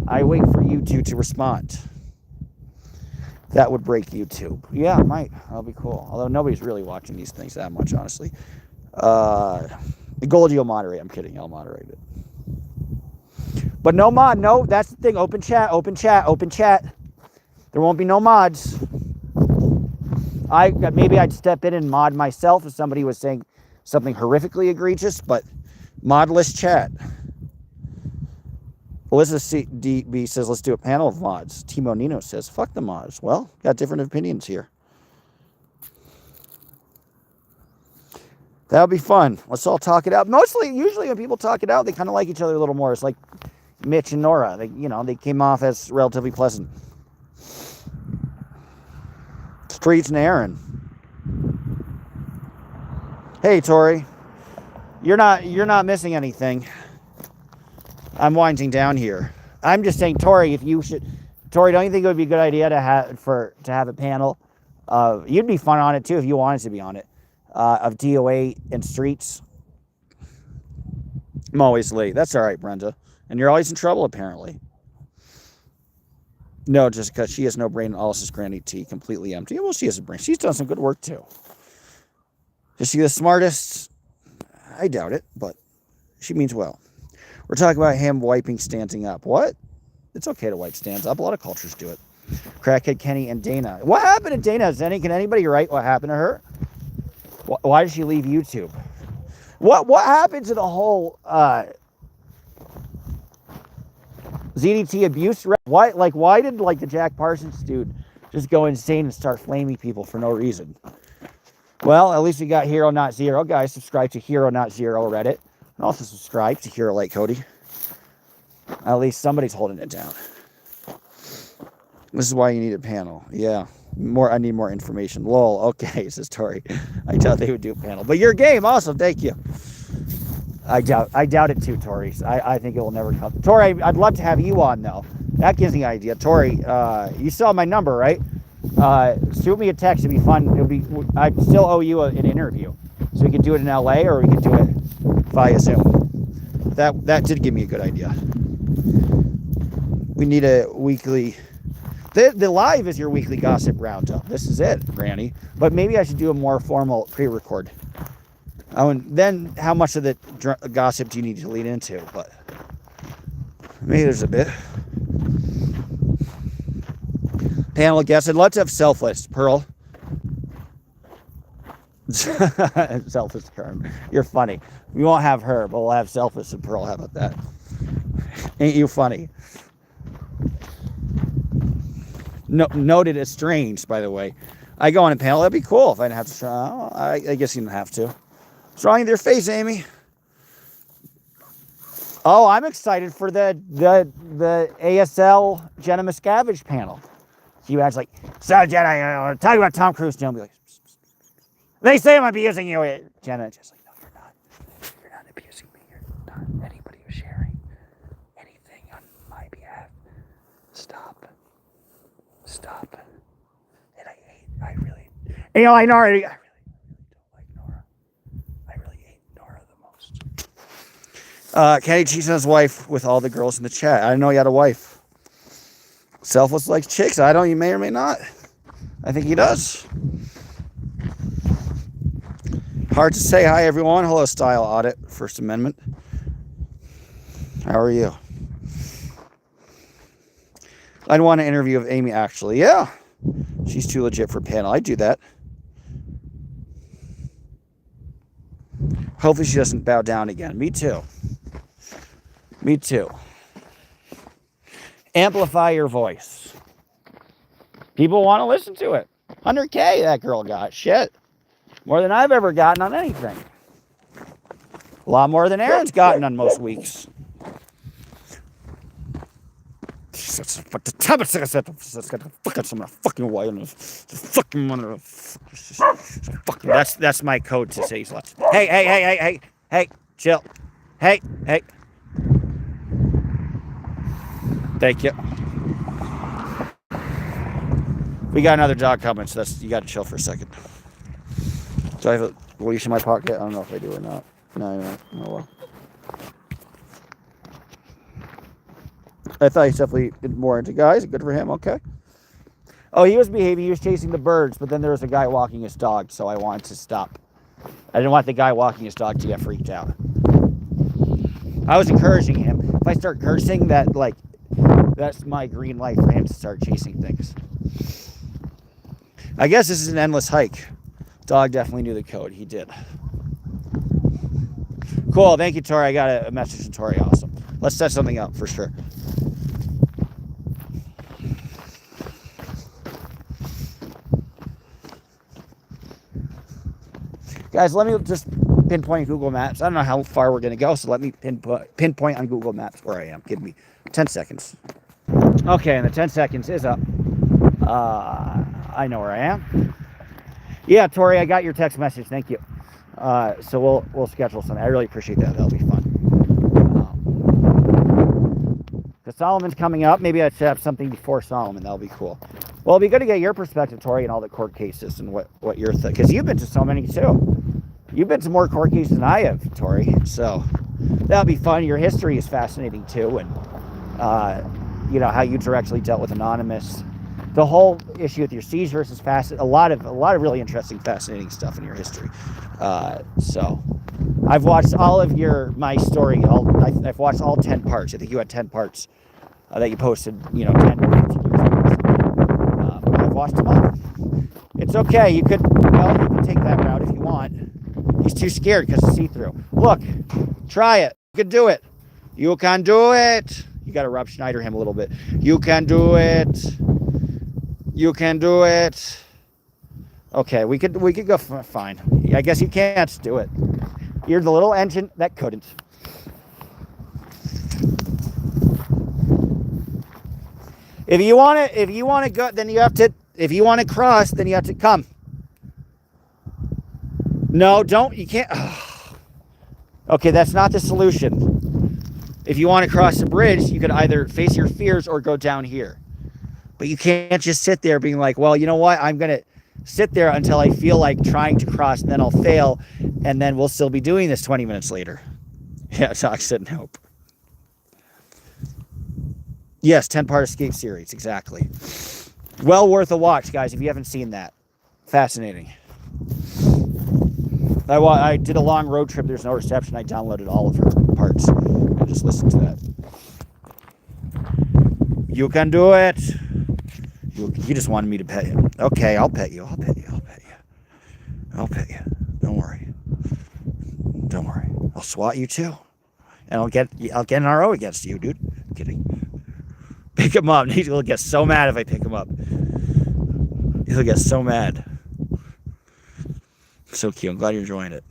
I wait for you two to respond. That would break YouTube. Yeah, it might. That'll be cool. Although nobody's really watching these things that much, honestly. Goldie will moderate. I'm kidding. I'll moderate it. But no mod. No, that's the thing. Open chat. There won't be no mods. Maybe I'd step in and mod myself if somebody was saying something horrifically egregious, but modless chat. Alyssa DB says, let's do a panel of mods. Timo Nino says, fuck the mods. Well, got different opinions here. That'll be fun. Let's all talk it out. Usually when people talk it out, they kind of like each other a little more. It's like Mitch and Nora. They came off as relatively pleasant. Streets and Aaron. Hey, Tori. You're not missing anything. I'm winding down here. I'm just saying, Tori, don't you think it would be a good idea to have a panel? You'd be fun on it too if you wanted to be on it. Of DOA and Streets. I'm always late. That's all right, Brenda. And you're always in trouble, apparently. No, just because she has no brain and all this is Granny T, completely empty. Well, she has a brain. She's done some good work too. Is she the smartest? I doubt it, but she means well. We're talking about him wiping standing up. What? It's okay to wipe stands up. A lot of cultures do it. Crackhead Kenny and Dana. What happened to Dana? Can anybody write what happened to her? Why did she leave YouTube? What happened to the whole ZDT abuse? Why did the Jack Parsons dude just go insane and start flaming people for no reason? Well, at least we got Hero Not Zero. Guys, subscribe to Hero Not Zero Reddit. And also subscribe to Hero Like Cody. At least somebody's holding it down. This is why you need a panel. Yeah. I need more information. Lol. Okay, says Tori. I doubt they would do a panel. But your game, awesome. Thank you. I doubt it too, Tori. I think it will never come. Tori, I'd love to have you on, though. That gives me an idea. Tori, you still have my number, right? Shoot me a text. It'd be fun. I still owe you an interview. So we could do it in LA or we could do it via Zoom. That did give me a good idea. We need a weekly... The live is your weekly gossip roundup. This is it, Granny. But maybe I should do a more formal pre-record. Then how much of the gossip do you need to lead into? But maybe there's a bit. Panel guest. I'd love to have Selfless. Pearl. Selfless Karen. You're funny. We won't have her, but we'll have Selfless and Pearl. How about that? Ain't you funny? No, noted as strange, by the way. I go on a panel. That'd be cool if I didn't have to. I guess you didn't have to. What's wrong with your face, Amy? Oh, I'm excited for the ASL Jenna Miscavige panel. You guys like, so Jenna, talk about Tom Cruise. Jenna will be like, psst, psst, psst. They say I'm abusing you. Jenna just like, no, you're not. You're not abusing me. You're not. Anybody who's sharing anything on my behalf, stop. And I really, Nora, I really don't like Nora. I really hate Nora the most. Kenny cheats on his wife with all the girls in the chat. I didn't know he had a wife. Selfless likes chicks. I don't. You may or may not. I think he does. Hard to say. Hi, everyone. Hello, Style Audit, First Amendment. How are you? I'd want an interview of Amy, actually. Yeah. She's too legit for a panel. I'd do that. Hopefully she doesn't bow down again. Me too. Amplify your voice. People want to listen to it. 100K that girl got. Shit. More than I've ever gotten on anything. A lot more than Aaron's gotten on most weeks. That's my code to say sluts. Hey, chill. Hey. Thank you. We got another dog coming, so you got to chill for a second. Do I have a leash in my pocket? I don't know if I do or not. No. Oh well. I thought he's definitely more into guys. Good for him. Okay. Oh, he was behaving. He was chasing the birds, but then there was a guy walking his dog, so I wanted to stop. I didn't want the guy walking his dog to get freaked out. I was encouraging him. If I start cursing, that's my green light for him to start chasing things. I guess this is an endless hike. Dog definitely knew the code. He did. Cool. Thank you, Tori. I got a message from Tori. Awesome. Let's set something up for sure. Guys, let me just pinpoint Google Maps. I don't know how far we're going to go, so let me pinpoint on Google Maps where I am. Give me 10 seconds. Okay, and the 10 seconds is up. I know where I am. Yeah, Tori, I got your text message. Thank you. So we'll schedule something. I really appreciate that. That'll be fun. Because Solomon's coming up. Maybe I should have something before Solomon. That'll be cool. Well, it'll be good to get your perspective, Tori, and all the court cases and what you're thinking. Because you've been to so many, too. You've been to more court cases than I have, Tori. So that'll be fun. Your history is fascinating, too. And, how you directly dealt with Anonymous. The whole issue with your seizures is fascinating. A lot of really interesting, fascinating stuff in your history. So I've watched all of my story. I've watched all 10 parts. I think you had 10 parts that you posted, 10 or 15 years ago. I've watched them all. It's okay. You could take that route if you want. He's too scared because it's see-through. Look, try it. You can do it. You can do it. You got to Rob Schneider him a little bit. You can do it. You can do it. Okay, we could go fine. I guess you can't do it. You're the little engine that couldn't. If you want to go, then you have to. If you want to cross, then you have to come. No, don't. You can't. Okay, that's not the solution. If you want to cross the bridge, you could either face your fears or go down here. But you can't just sit there being like, well, you know what? I'm going to sit there until I feel like trying to cross, and then I'll fail, and then we'll still be doing this 20 minutes later. Yeah, Doc said nope. Yes, 10-part escape series, exactly. Well worth a watch, guys, if you haven't seen that. Fascinating. I did a long road trip. There's no reception. I downloaded all of her parts and just listened to that. You can do it. You just wanted me to pet you. Okay, I'll pet you. I'll pet you. Don't worry. I'll SWAT you too. And I'll get an RO against you, dude. I'm kidding. Pick him up. He'll get so mad if I pick him up. He'll get so mad. So cute. I'm glad you're enjoying it.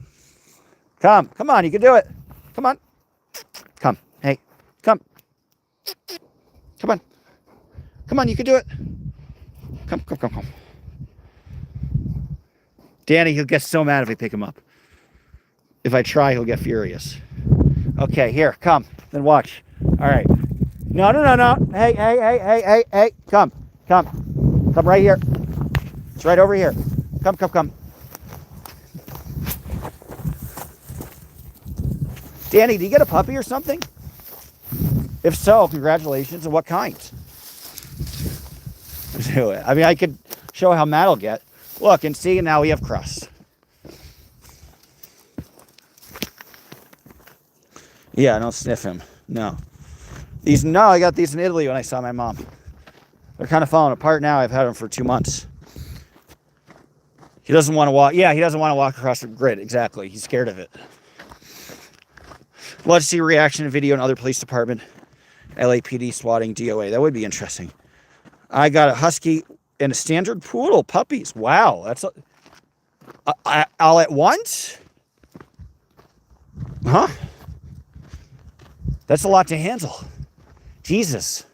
Come on, you can do it. Come on. Come. Hey, come. Come on, you can do it. Come. Danny, he'll get so mad if I pick him up. If I try, he'll get furious. Okay, here, come. Then watch. All right. No. Hey. Come. Come right here. It's right over here. Come. Danny, do you get a puppy or something? If so, congratulations. And what kind? I mean, I could show how mad I'll get. Look, and see, now we have crust. Yeah, don't sniff him. No. I got these in Italy when I saw my mom. They're kind of falling apart now. I've had them for 2 months. He doesn't want to walk. Yeah, he doesn't want to walk across the grid. Exactly. He's scared of it. Love to see a reaction video in other police department. LAPD swatting DOA. That would be interesting. I got a husky and a standard poodle, puppies. Wow, that's all at once? Huh? That's a lot to handle. Jesus.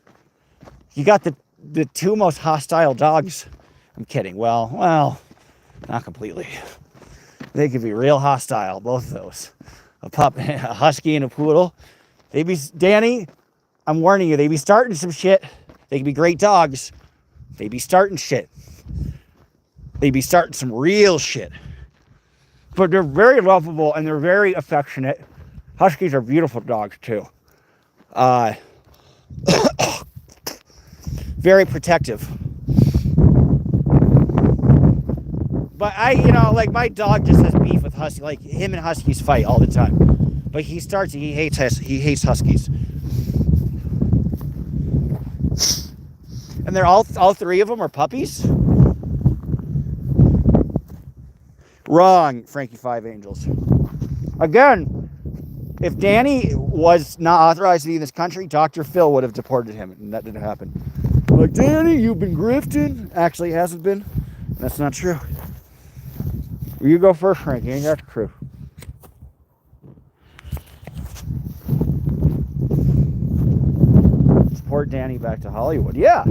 You got the two most hostile dogs. I'm kidding. Well, not completely. They could be real hostile, both of those. A husky and a poodle. Danny, I'm warning you, they be starting some shit. They can be great dogs. They be starting shit. They be starting some real shit. But they're very lovable and they're very affectionate. Huskies are beautiful dogs too. Very protective. But my dog just has beef with Husky. Like, him and Huskies fight all the time. But he hates Huskies. And they're all three of them are puppies? Wrong, Frankie Five Angels. Again, if Danny was not authorized to be in this country, Dr. Phil would have deported him, and that didn't happen. Like, Danny, you've been grifting. Actually, it hasn't been. That's not true. You go first, Frankie. Ain't that true? Support Danny back to Hollywood. Yeah.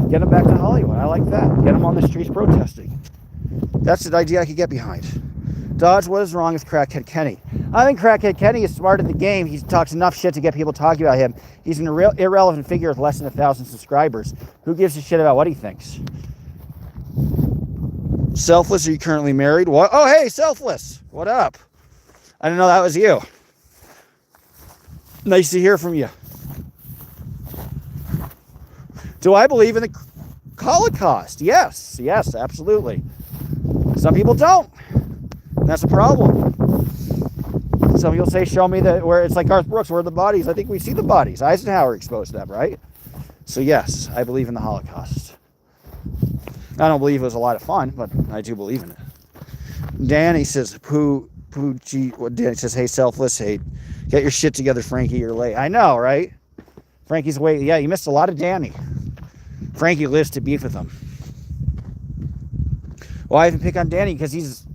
Get him back to Hollywood. I like that. Get him on the streets protesting. That's an idea I could get behind. Dodge, what is wrong with Crackhead Kenny? I think Crackhead Kenny is smart in the game. He talks enough shit to get people talking about him. He's an irrelevant figure with less than 1,000 subscribers. Who gives a shit about what he thinks? Selfless, are you currently married? What? Oh, hey, Selfless. What up? I didn't know that was you. Nice to hear from you. Do I believe in the Holocaust? Yes, absolutely. Some people don't. And that's a problem. Some people say, show me where it's like Garth Brooks, where are the bodies? I think we see the bodies. Eisenhower exposed them, right? So yes, I believe in the Holocaust. I don't believe it was a lot of fun, but I do believe in it. Danny says, Danny says, hey, Selfless, hey, get your shit together, Frankie, you're late. I know, right? Frankie's waiting. Yeah, you missed a lot of Danny. Frankie lives to beef with him. Well, I even pick on Danny because he's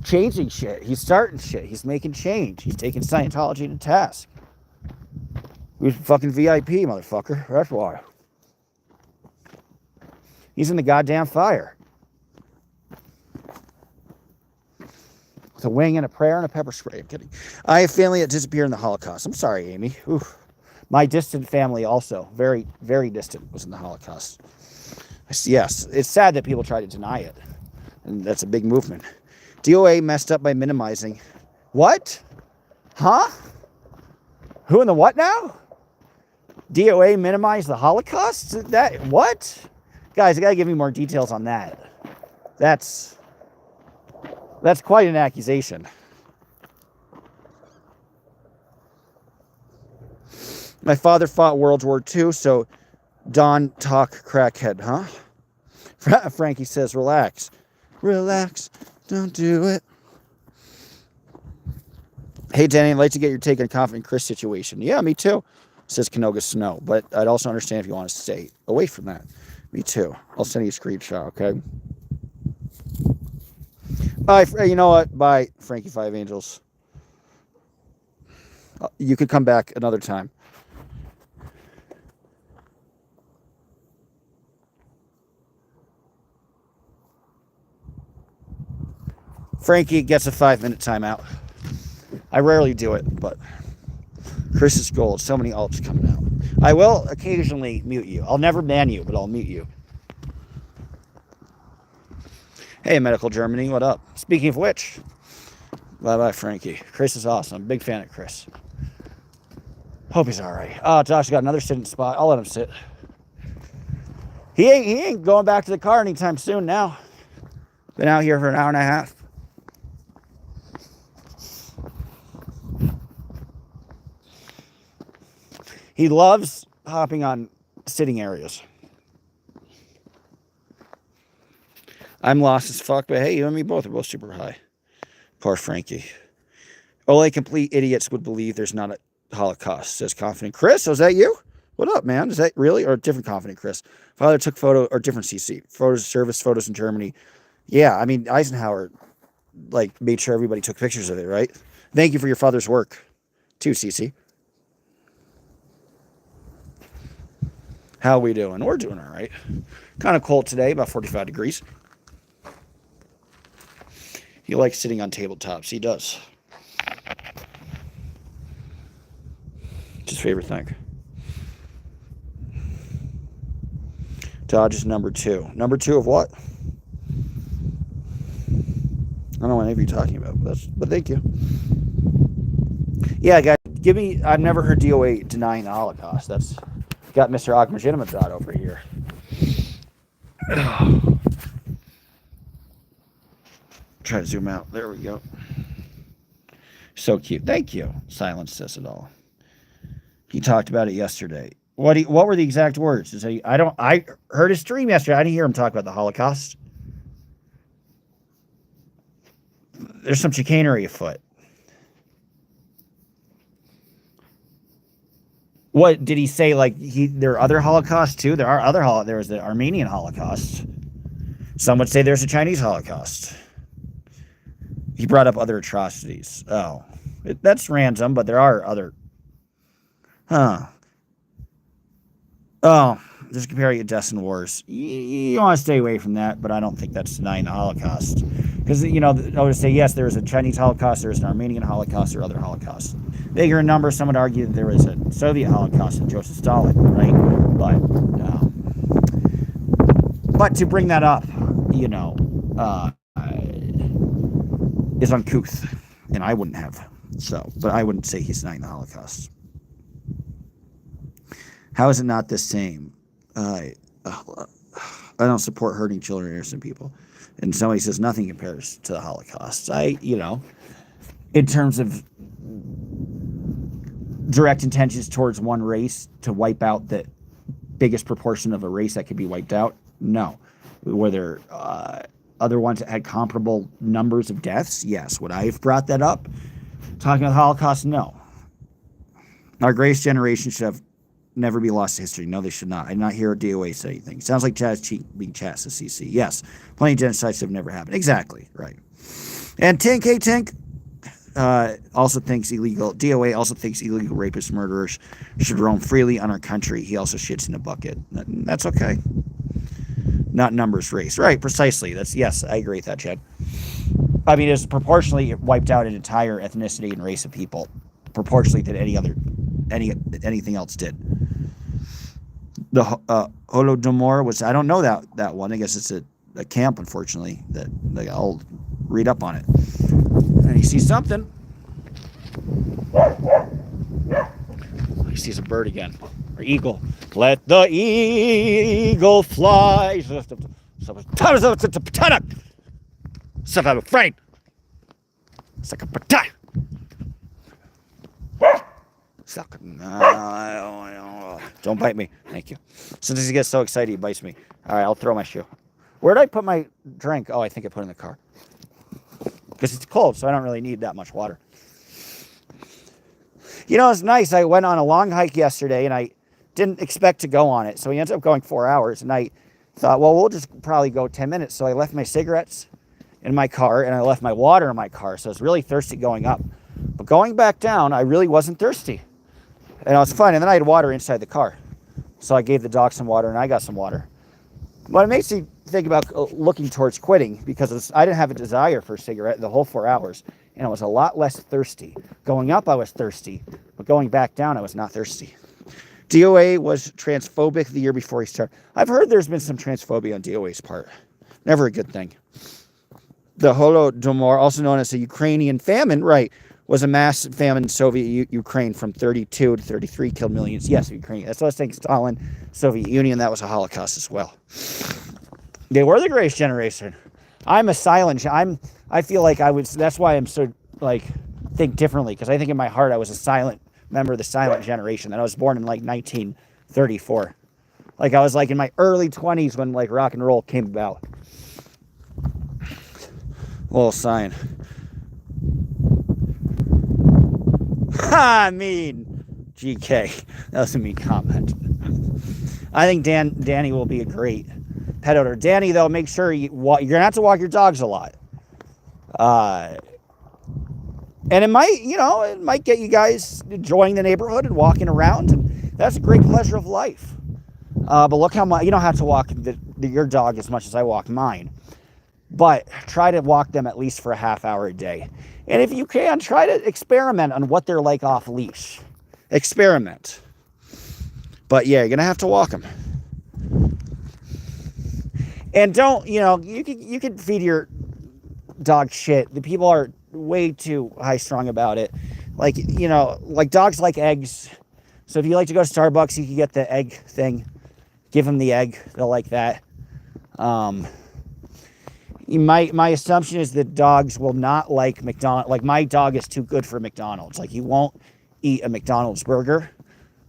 changing shit. He's starting shit. He's making change. He's taking Scientology to task. He's fucking VIP, motherfucker. That's why. He's in the goddamn fire. With a wing and a prayer and a pepper spray. I'm kidding. I have family that disappeared in the Holocaust. I'm sorry, Amy. Oof. My distant family also, very, very distant, was in the Holocaust. Yes, it's sad that people try to deny it. And that's a big movement. DOA messed up by minimizing. What? Huh? Who in the what now? DOA minimized the Holocaust? What? Guys, I gotta give you more details on that. That's quite an accusation. My father fought World War II, so Don talk crackhead, huh? Frankie says, relax. Relax. Don't do it. Hey, Danny, I'd like to get your take on Confident Chris situation. Yeah, me too, says Canoga Snow. But I'd also understand if you want to stay away from that. Me too. I'll send you a screenshot, okay? Bye. You know what? Bye, Frankie Five Angels. You could come back another time. Frankie gets a 5-minute timeout. I rarely do it, but Chris is gold. So many alts coming out. I will occasionally mute you. I'll never ban you, but I'll mute you. Hey, Medical Germany, what up? Speaking of which, bye-bye, Frankie. Chris is awesome. Big fan of Chris. Hope he's all right. Oh, Josh got another sitting spot. I'll let him sit. He ain't going back to the car anytime soon now. Been out here for an hour and a half. He loves hopping on sitting areas. I'm lost as fuck, but hey, you and me both are both super high. Poor Frankie. Only complete idiots would believe there's not a Holocaust, says Confident Chris. So is that you? What up, man? Is that really? Or different confident Chris? Father took photo, or different CC. Photos of service, photos in Germany. Yeah, I mean, Eisenhower, like, made sure everybody took pictures of it, right? Thank you for your father's work, too, CC. How we doing? We're doing all right. Kind of cold today, about 45 degrees. He likes sitting on tabletops. He does. It's his favorite thing. Dodge is number 2. Number 2 of what? I don't know what you're talking about, but thank you. Yeah, guys, give me. I've never heard DOA denying the Holocaust. That's got Mr. Ahmadinejad over here. Try to zoom out. There we go. So cute. Thank you. Silence says it all. He talked about it yesterday. What were the exact words? I heard his stream yesterday. I didn't hear him talk about the Holocaust. There's some chicanery afoot. What did he say? Like there are other Holocausts too. There are there was the Armenian Holocaust. Some would say there's a Chinese Holocaust. He brought up other atrocities. Oh, that's random, but there are other. Huh. Oh, just comparing it to Deaths and Wars. You want to stay away from that, but I don't think that's denying the Holocaust. Because, I would say, yes, there is a Chinese Holocaust, there is an Armenian Holocaust, or other Holocausts. Bigger in number, some would argue that there was a Soviet Holocaust and Joseph Stalin, right? But to bring that up, is uncouth, and I wouldn't have. But I wouldn't say he's denying the Holocaust. How is it not the same? I don't support hurting children or innocent people. And somebody says nothing compares to the Holocaust. In terms of direct intentions towards one race to wipe out the biggest proportion of a race that could be wiped out, no. Were there other ones that had comparable numbers of deaths? Yes. Would I have brought that up? Talking about the Holocaust? No. Our greatest generation should have never be lost to history. No, they should not. I did not hear a DOA say anything. Sounds like Chaz being Chaz to CC. Yes. Plenty of genocides have never happened. Exactly. Right. And Tink also thinks DOA also thinks illegal rapists, murderers should roam freely on our country. He also shits in a bucket. That's okay. Not numbers, race. Right, precisely. Yes, I agree with that, Chad. I mean, it's proportionally wiped out an entire ethnicity and race of people, proportionally than anything else did. The Holodomor was, I don't know that one. I guess it's a camp, unfortunately, that I'll read up on it. And he sees something. He sees a bird again. Or eagle. Let the eagle fly. Don't bite me. Thank you. Since he gets so excited, he bites me. All right, I'll throw my shoe. Where did I put my drink? Oh, I think I put it in the car. Because it's cold, so I don't really need that much water. It's nice. I went on a long hike yesterday, and I didn't expect to go on it. So we ended up going 4 hours, and I thought, well, we'll just probably go 10 minutes. So I left my cigarettes in my car, and I left my water in my car. So I was really thirsty going up. But going back down, I really wasn't thirsty. And it was fun. And then I had water inside the car. So I gave the dog some water, and I got some water. But it makes me think about looking towards quitting, because I didn't have a desire for a cigarette the whole 4 hours. And I was a lot less thirsty. Going up, I was thirsty. But going back down, I was not thirsty. DOA was transphobic the year before he started. I've heard there's been some transphobia on DOA's part. Never a good thing. The Holodomor, also known as the Ukrainian famine, right, was a mass famine in Soviet Ukraine from 32 to 33, killed millions. Yes, Ukraine. That's what I was saying. Stalin, Soviet Union, that was a Holocaust as well. They were the greatest generation. I'm a silent. I feel like I was. That's why I'm so think differently, because I think in my heart I was a silent member of the silent generation. That I was born in 1934. I was in my early 20s when rock and roll came about. A little sign. I mean, GK. That was a mean comment. I think Danny will be a great pet owner. Danny, though, make sure you're going to have to walk your dogs a lot. And it might get you guys enjoying the neighborhood and walking around, and that's a great pleasure of life. But look how much, you don't have to walk your dog as much as I walk mine, but try to walk them at least for a half hour a day. And if you can, try to experiment on what they're like off leash. Experiment. But yeah, you're going to have to walk them. And don't, you can feed your dog shit. The people are way too high-strung about it. Like dogs like eggs. So if you like to go to Starbucks, you can get the egg thing. Give them the egg. They'll like that. My assumption is that dogs will not like McDonald's. Like, my dog is too good for McDonald's. Like, he won't eat a McDonald's burger,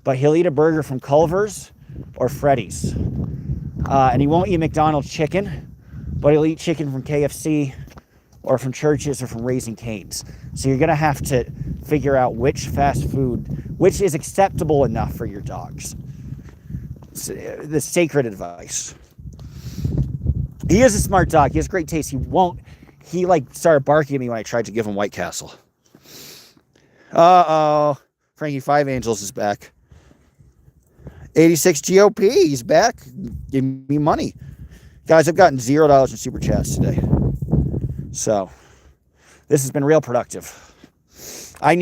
but he'll eat a burger from Culver's or Freddy's. And he won't eat McDonald's chicken, but he'll eat chicken from KFC or from Church's or from Raising Cane's. So you're going to have to figure out which fast food, which is acceptable enough for your dogs. It's the sacred advice. He is a smart dog. He has great taste. He started barking at me when I tried to give him White Castle. Uh-oh. Frankie Five Angels is back. 86 GOP, he's back. Give me money. Guys, I've gotten $0 in super chats today. So, this has been real productive. I'm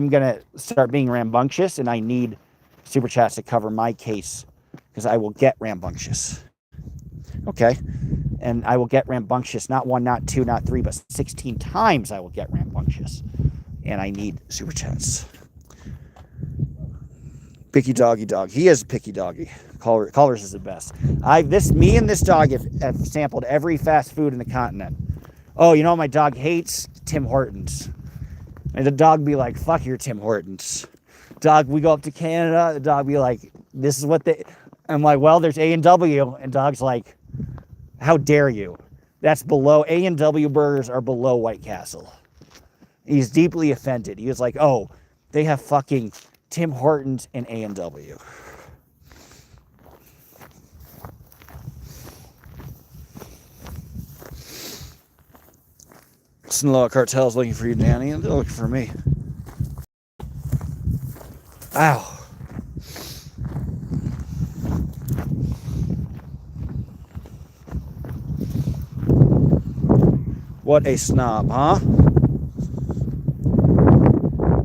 gonna start being rambunctious, and I need super chats to cover my case, because I will get rambunctious. Okay? And I will get rambunctious, not 1, not 2, not 3, but 16 times I will get rambunctious. And I need super chats. Picky doggy dog. He is a picky doggy. Colors is the best. Me and this dog have sampled every fast food in the continent. Oh, you know what my dog hates? Tim Hortons. And the dog be like, fuck your Tim Hortons. Dog, we go up to Canada, the dog be like, this is what they... I'm like, well, there's A&W. And dog's like, how dare you? That's below... A&W burgers are below White Castle. He's deeply offended. He was like, oh, they have fucking Tim Hortons and A&W. Sinaloa cartel's looking for you, Danny, and they're looking for me. Ow. What a snob, huh?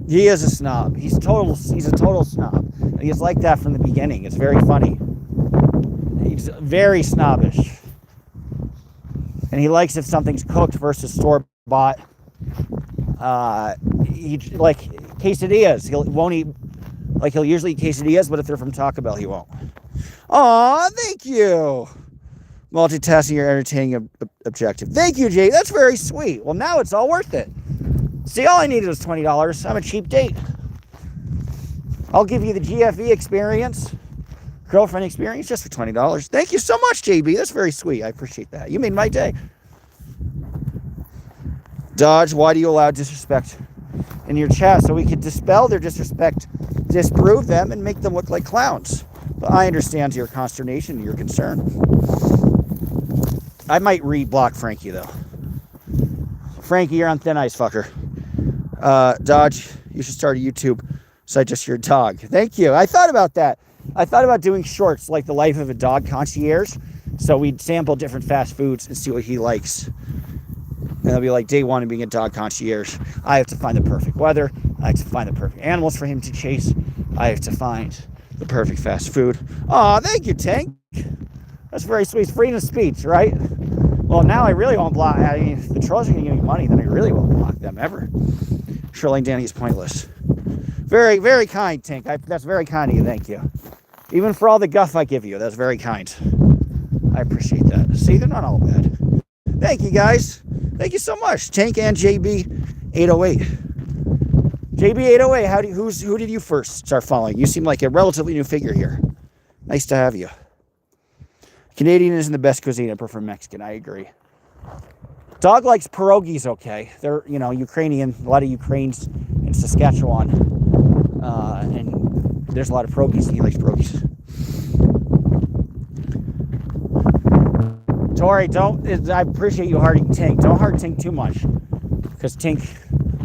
He is a snob. He's a total snob. And he's like that from the beginning. It's very funny. He's very snobbish. And he likes if something's cooked versus store-bought. He like quesadillas. He'll usually eat quesadillas, but if they're from Taco Bell, he won't. Aw, thank you. Multitasking your entertaining objective. Thank you, Jay. That's very sweet. Well, now it's all worth it. See, all I needed was $20. I'm a cheap date. I'll give you the GFE experience, girlfriend experience, just for $20. Thank you so much, JB. That's very sweet. I appreciate that. You made my day. Dodge, why do you allow disrespect in your chat? So we can dispel their disrespect, disprove them, and make them look like clowns. But I understand your consternation and your concern. I might re-block Frankie, though. Frankie, you're on thin ice, fucker. Dodge, you should start a YouTube site just your dog. Thank you. I thought about that. I thought about doing shorts like the life of a dog concierge. So we'd sample different fast foods and see what he likes. And it'll be like day one of being a dog concierge. I have to find the perfect weather. I have to find the perfect animals for him to chase. I have to find the perfect fast food. Aw, thank you, Tank. That's very sweet. It's freedom of speech, right? Well, now I really won't block. I mean, if the trolls are going to give me money, then I really won't block them ever. Trolling Danny is pointless. Very, very kind, Tank. That's very kind of you. Thank you. Even for all the guff I give you, that's very kind. I appreciate that. See, they're not all bad. Thank you, guys. Thank you so much, Tank and JB808. JB808, who did you first start following? You seem like a relatively new figure here. Nice to have you. Canadian isn't the best cuisine. I prefer Mexican. I agree. Dog likes pierogies, okay. They're, Ukrainian. A lot of Ukrainians in Saskatchewan. And there's a lot of pierogies, and he likes pierogies. Tori, don't. I appreciate you hearting Tink. Don't heart Tink too much, because Tink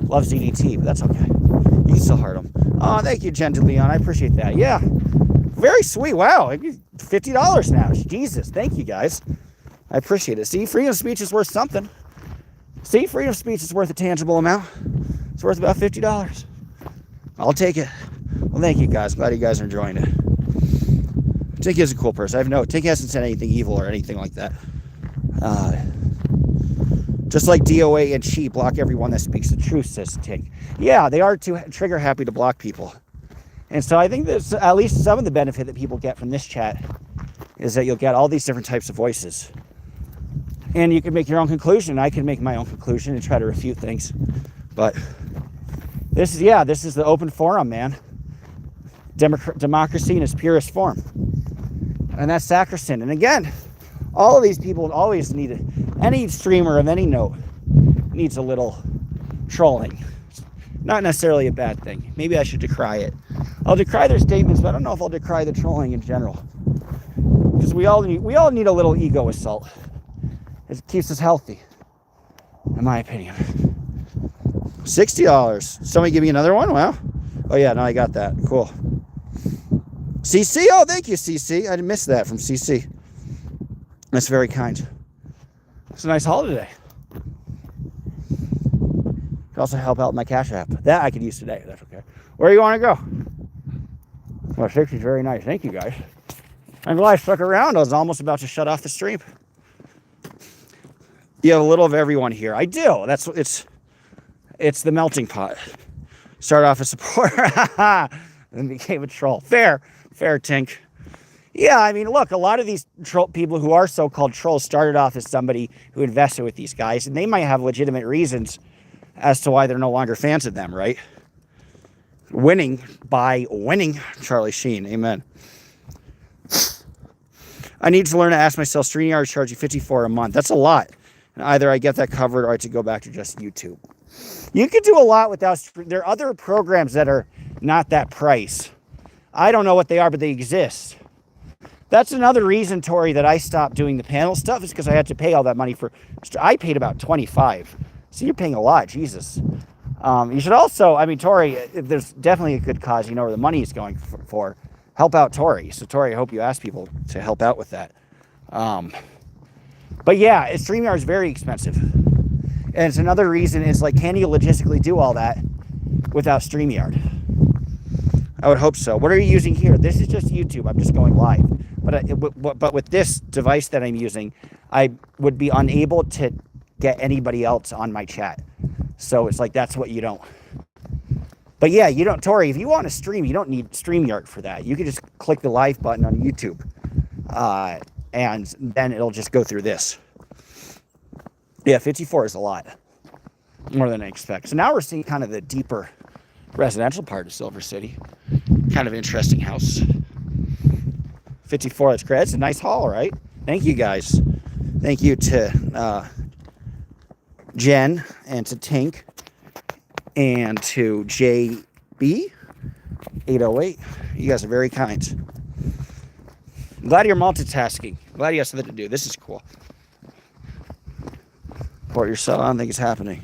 loves DDT, but that's okay. You can still heart him. Oh, thank you, Jen DeLeon. I appreciate that. Yeah, very sweet. Wow, $50 now. Jesus, thank you guys. I appreciate it. See, freedom of speech is worth something. See, freedom of speech is worth a tangible amount. It's worth about $50. I'll take it. Well, thank you guys. Glad you guys are enjoying it. Tink is a cool person. Tink hasn't said anything evil or anything like that. Just like DOA and She block everyone that speaks the truth, says Tink. Yeah, they are too trigger happy to block people. And so I think there's at least some of the benefit that people get from this chat is that you'll get all these different types of voices. And you can make your own conclusion. I can make my own conclusion and try to refute things. But this is the open forum, man. Democracy in its purest form. And that's sacrosanct. And again, all of these people always need it. Any streamer of any note needs a little trolling. Not necessarily a bad thing. Maybe I should decry it. I'll decry their statements, but I don't know if I'll decry the trolling in general. Because we all need a little ego assault. It keeps us healthy, in my opinion. $60. Somebody give me another one? Wow. Oh yeah, no, I got that. Cool. CC? Oh, thank you, CC. I missed that from CC. That's very kind. It's a nice holiday. Could also help out my Cash App. That I could use today. That's okay. Where do you want to go? Well, 60 is very nice. Thank you, guys. I'm glad I stuck around. I was almost about to shut off the stream. You have a little of everyone here. I do. It's the melting pot. Start off as support. Then became a troll. Fair, Tink. Yeah, I mean, look, a lot of these people who are so-called trolls started off as somebody who invested with these guys, and they might have legitimate reasons as to why they're no longer fans of them, right? Winning, Charlie Sheen. Amen. I need to learn to ask myself, StreamYard is charging $54 a month. That's a lot. And either I get that covered or I have to go back to just YouTube. You could do a lot without... There are other programs that are not that price. I don't know what they are, but they exist. That's another reason, Tori, that I stopped doing the panel stuff is because I had to pay all that money for... I paid about $25. So you're paying a lot, Jesus. You should also... I mean, Tori, there's definitely a good cause. You know where the money is going for. Help out Tori. So, Tori, I hope you ask people to help out with that. But yeah, StreamYard is very expensive. And it's another reason is like, can you logistically do all that without StreamYard? I would hope so. What are you using here? This is just YouTube. I'm just going live. But with this device that I'm using, I would be unable to get anybody else on my chat. So it's like, that's what you don't. But yeah, you don't, Tori, if you want to stream, you don't need StreamYard for that. You can just click the live button on YouTube. And then it'll just go through this. Yeah, 54 is a lot. More than I expect. So now we're seeing kind of the deeper residential part of Silver City. Kind of interesting house. 54, that's great. It's a nice haul, right? Thank you, guys. Thank you to Jen and to Tink and to JB808. You guys are very kind. I'm glad you're multitasking. Glad you have something to do. This is cool. Port yourself. I don't think it's happening.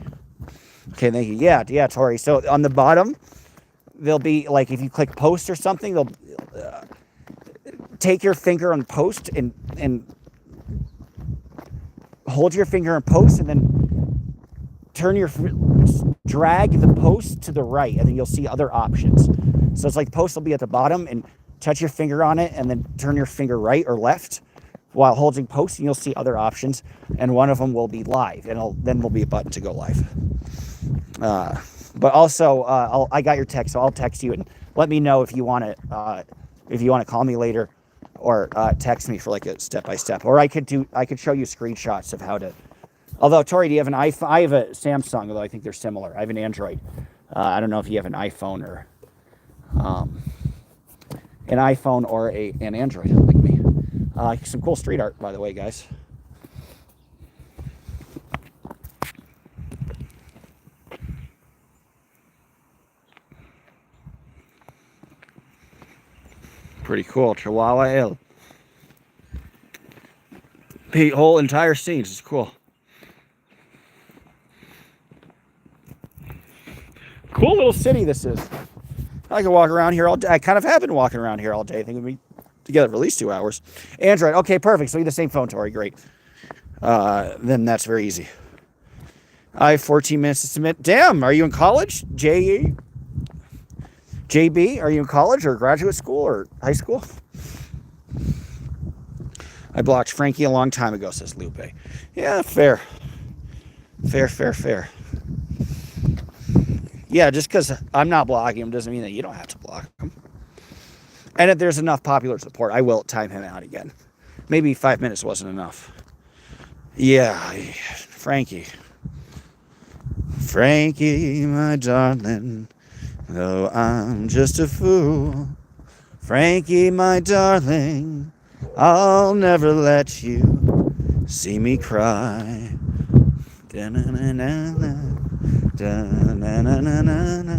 Okay, thank you. Yeah, Tori. So on the bottom, there'll be like if you click post or something, they'll take your finger on post and hold your finger on post and then drag the post to the right, and then you'll see other options. So it's like post will be at the bottom, and touch your finger on it, and then turn your finger right or left while holding post, and you'll see other options. And one of them will be live, and then there'll be a button to go live. But also, I got your text, so I'll text you and let me know if you want to call me later, or text me for like a step-by-step. Or I could show you screenshots of how to. Although, Tori, do you have an iPhone? I have a Samsung, although I think they're similar. I have an Android. I don't know if you have an iPhone or an Android like me. Some cool street art, by the way, guys. Pretty cool. Chihuahua Hill. The whole entire scenes is cool. Cool little city this is. I can walk around here all day. I kind of have been walking around here all day. I think we'll be together for at least 2 hours. Android. Okay, perfect. So we have the same phone, Tori. Great. Then that's very easy. I have 14 minutes to submit. Damn, are you in college? JB, are you in college or graduate school or high school? I blocked Frankie a long time ago, says Lupe. Yeah, fair. Fair. Yeah, just because I'm not blocking him doesn't mean that you don't have to block him. And if there's enough popular support, I will time him out again. Maybe 5 minutes wasn't enough. Yeah, Frankie, my darling, though I'm just a fool. Frankie, my darling, I'll never let you see me cry. Da-na-na-na-na, da-na-na-na-na-na,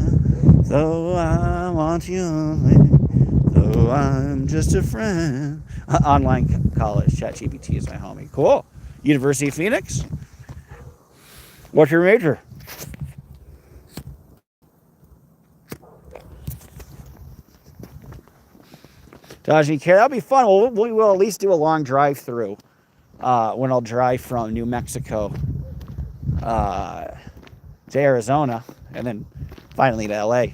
though I want you only, though I'm just a friend. Online college, ChatGPT is my homie. Cool. University of Phoenix? What's your major? Dodging care. That'll be fun. Well, we will at least do a long drive through when I'll drive from New Mexico to Arizona and then finally to LA.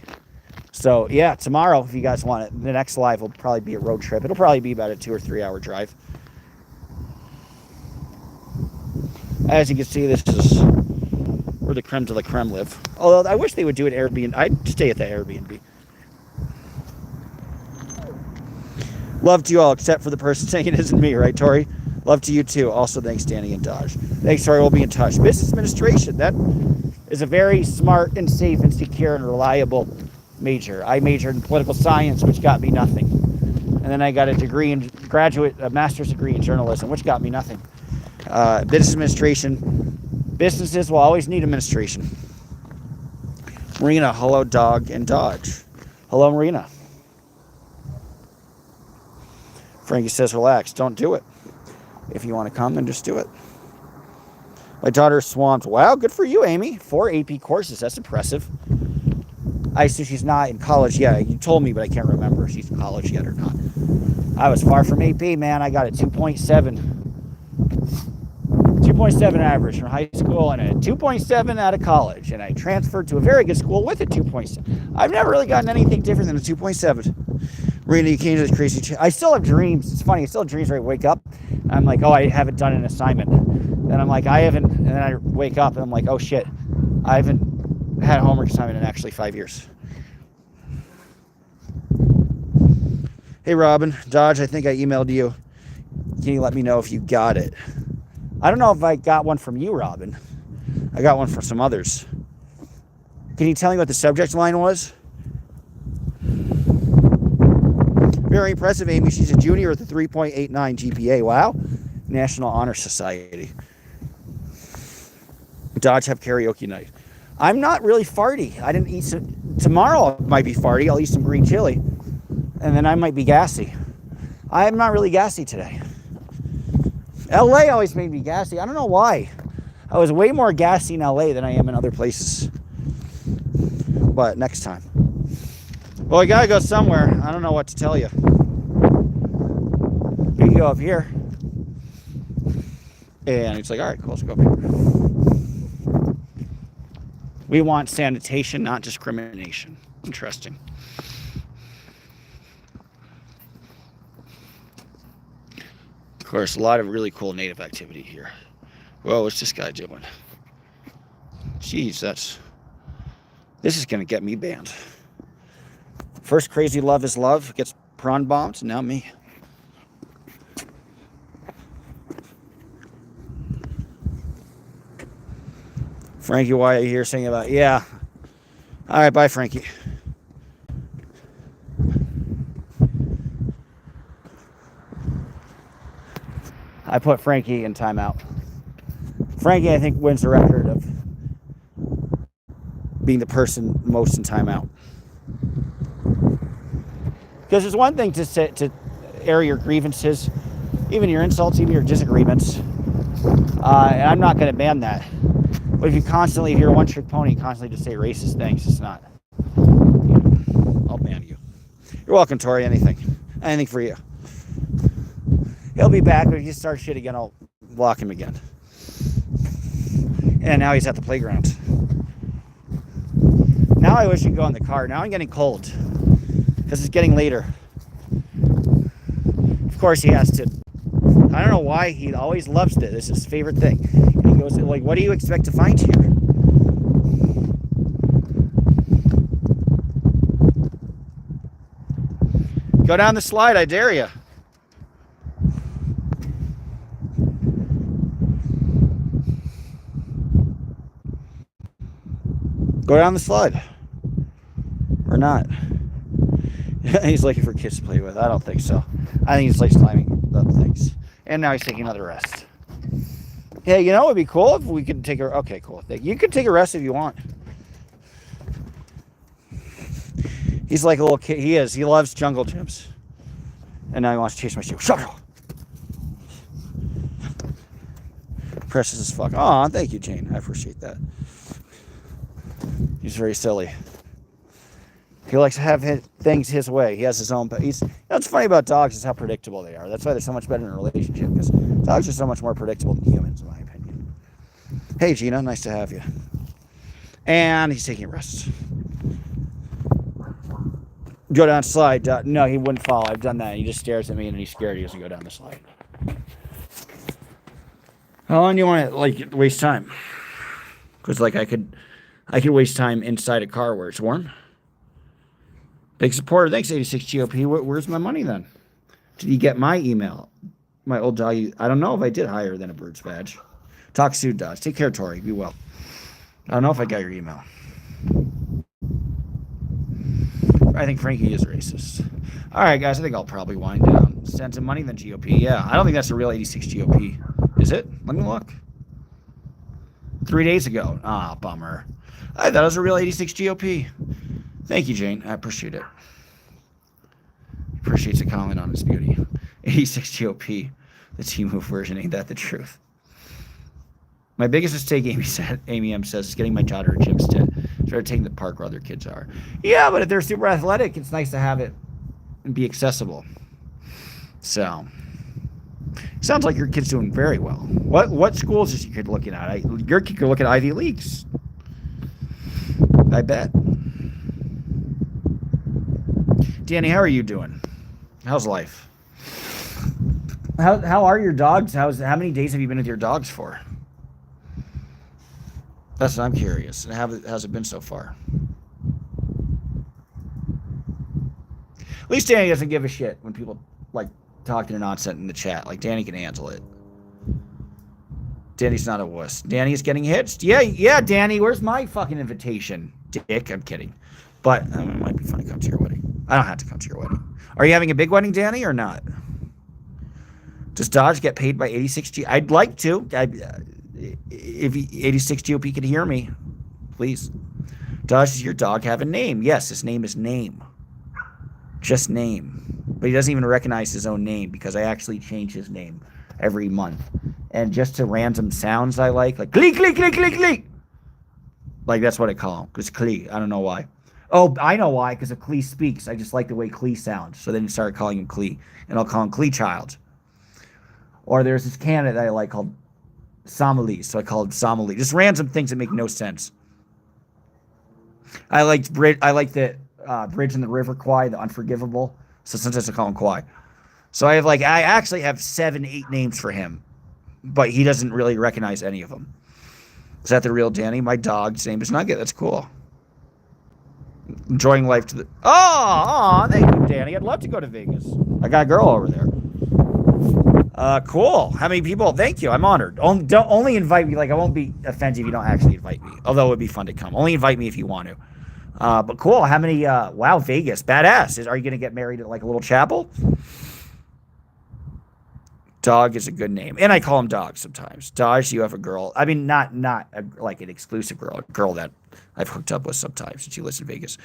So yeah, tomorrow, if you guys want it, the next live will probably be a road trip. It'll probably be about a 2 or 3 hour drive. As you can see, this is where the creme de la creme live. Although I wish they would do it Airbnb. I'd stay at the Airbnb. Love to you all, except for the person saying it isn't me, right, Tori? Love to you too. Also, thanks, Danny and Dodge. Thanks, Tori. We'll be in touch. Business administration. That is a very smart and safe and secure and reliable major. I majored in political science, which got me nothing. And then I got a degree in a master's degree in journalism, which got me nothing. Business administration. Businesses will always need administration. Marina, hello, dog and Dodge. Hello, Marina. Frankie says, relax, don't do it. If you want to come, then just do it. My daughter's swamped. Wow, good for you, Amy. 4 AP courses, that's impressive. I assume she's not in college yet. You told me, but I can't remember if she's in college yet or not. I was far from AP, man. I got a 2.7. 2.7 average from high school and a 2.7 out of college. And I transferred to a very good school with a 2.7. I've never really gotten anything different than a 2.7. Marina, you came to this crazy... I still have dreams. It's funny. I still have dreams where I wake up. And I'm like, oh, I haven't done an assignment. Then I'm like, I haven't... And then I wake up and I'm like, oh, shit. I haven't had a homework assignment in actually 5 years. Hey, Robin. Dodge, I think I emailed you. Can you let me know if you got it? I don't know if I got one from you, Robin. I got one from some others. Can you tell me what the subject line was? Very impressive, Amy. She's a junior with a 3.89 GPA. Wow. National Honor Society. Dodge have karaoke night. I'm not really farty. I didn't eat some... Tomorrow I might be farty. I'll eat some green chili. And then I might be gassy. I'm not really gassy today. LA always made me gassy. I don't know why. I was way more gassy in LA than I am in other places. But next time. Well, I gotta go somewhere. I don't know what to tell you. We can go up here. And it's like, all right, cool, let's go up here. We want sanitation, not discrimination. Interesting. Of course, a lot of really cool native activity here. Whoa, what's this guy doing? Jeez, this is gonna get me banned. First crazy love is love gets prawn bombed, now me. Frankie, why are you here saying about, yeah. All right, bye, Frankie. I put Frankie in timeout. Frankie, I think, wins the record of being the person most in timeout. Because it's one thing to air your grievances even your insults, even your disagreements. And I'm not going to ban that. But if you're a one-trick pony, constantly just say racist things, it's not. I'll ban you. You're welcome, Tori. Anything for you. He'll be back, but if he starts shit again, I'll block him again. And now he's at the playground. Now I wish he'd go in the car. Now I'm getting cold because it's getting later. Of course, he has to. I don't know why he always loves this. This is his favorite thing. And he goes, like, what do you expect to find here? Go down the slide, I dare you. Go down the slide. Or not. He's looking for kids to play with. I don't think so. I think he's like climbing up things. And now he's taking another rest. Hey, you know, it'd be cool if we could take a... Okay, cool. You could take a rest if you want. He's like a little kid. He is. He loves jungle gyms. And now he wants to chase my shoe. Shut up! Precious as fuck. Aw, thank you, Jane. I appreciate that. He's very silly. He likes to have things his way. He has his own... what's funny about dogs is how predictable they are. That's why they're so much better in a relationship, because dogs are so much more predictable than humans, in my opinion. Hey, Gina. Nice to have you. And he's taking a rest. Go down slide. No, he wouldn't fall. I've done that. He just stares at me and he's scared he doesn't go down the slide. How long do you want to, like, waste time? Because, like, I could waste time inside a car where it's warm. Big supporter. Thanks, 86 GOP. Where's my money then? Did you get my email? My old doggy. I don't know if I did higher than a bird's badge. Talk soon, Dodge. Take care, Tori. Be well. I don't know if I got your email. I think Frankie is racist. All right, guys. I think I'll probably wind down. Send some money, then GOP. Yeah, I don't think that's a real 86 GOP. Is it? Let me look. 3 days ago. Ah, bummer. I thought it was a real 86 GOP. Thank you, Jane. I appreciate it. Appreciates a comment on his beauty. 86 GOP. The T-Move version. Ain't that the truth? My biggest mistake, Amy M says, is getting my daughter a gym set. Start taking the park where other kids are. Yeah, but if they're super athletic, it's nice to have it and be accessible. So, sounds like your kid's doing very well. What schools is your kid looking at? Your kid could look at Ivy Leagues. I bet. Danny, how are you doing? How's life? How are your dogs? How many days have you been with your dogs for? That's what I'm curious. How's it been so far? At least Danny doesn't give a shit when people like talk their nonsense in the chat. Like Danny can handle it. Danny's not a wuss. Danny's getting hits. Yeah, Danny. Where's my fucking invitation? Dick, I'm kidding. But it might be fun to come to your wedding. I don't have to come to your wedding. Are you having a big wedding, Danny, or not? Does Dodge get paid by 86G? I'd like to. If 86 GOP could hear me, please. Dodge, does your dog have a name? Yes, his name is Name. Just Name. But he doesn't even recognize his own name because I actually change his name every month. And just to random sounds I like Klee, Klee, Klee, Klee, Klee. Like, that's what I call him. Because Klee, I don't know why. Oh, I know why, because if Klee speaks, I just like the way Klee sounds. So then you start calling him Klee. And I'll call him Klee Child. Or there's this candidate that I like called Somali, so I call it Somali. Just random things that make no sense. I like the Bridge in the River Kwai, the Unforgivable. So sometimes I call him Kwai. So I actually have 7, 8 names for him, but he doesn't really recognize any of them. Is that the real Danny? My dog's name is Nugget. That's cool. Enjoying life to the... Oh, thank you, Danny. I'd love to go to Vegas. I got a girl over there. Cool. How many people? Thank you. I'm honored. Don't only invite me. Like, I won't be offended if you don't actually invite me. Although it would be fun to come. Only invite me if you want to. But cool. How many? Wow, Vegas. Badass. Are you going to get married at like a little chapel? Dog is a good name. And I call him Dog sometimes. Dodge, you have a girl. I mean, not like an exclusive girl. A girl that I've hooked up with sometimes. And she lives in Vegas.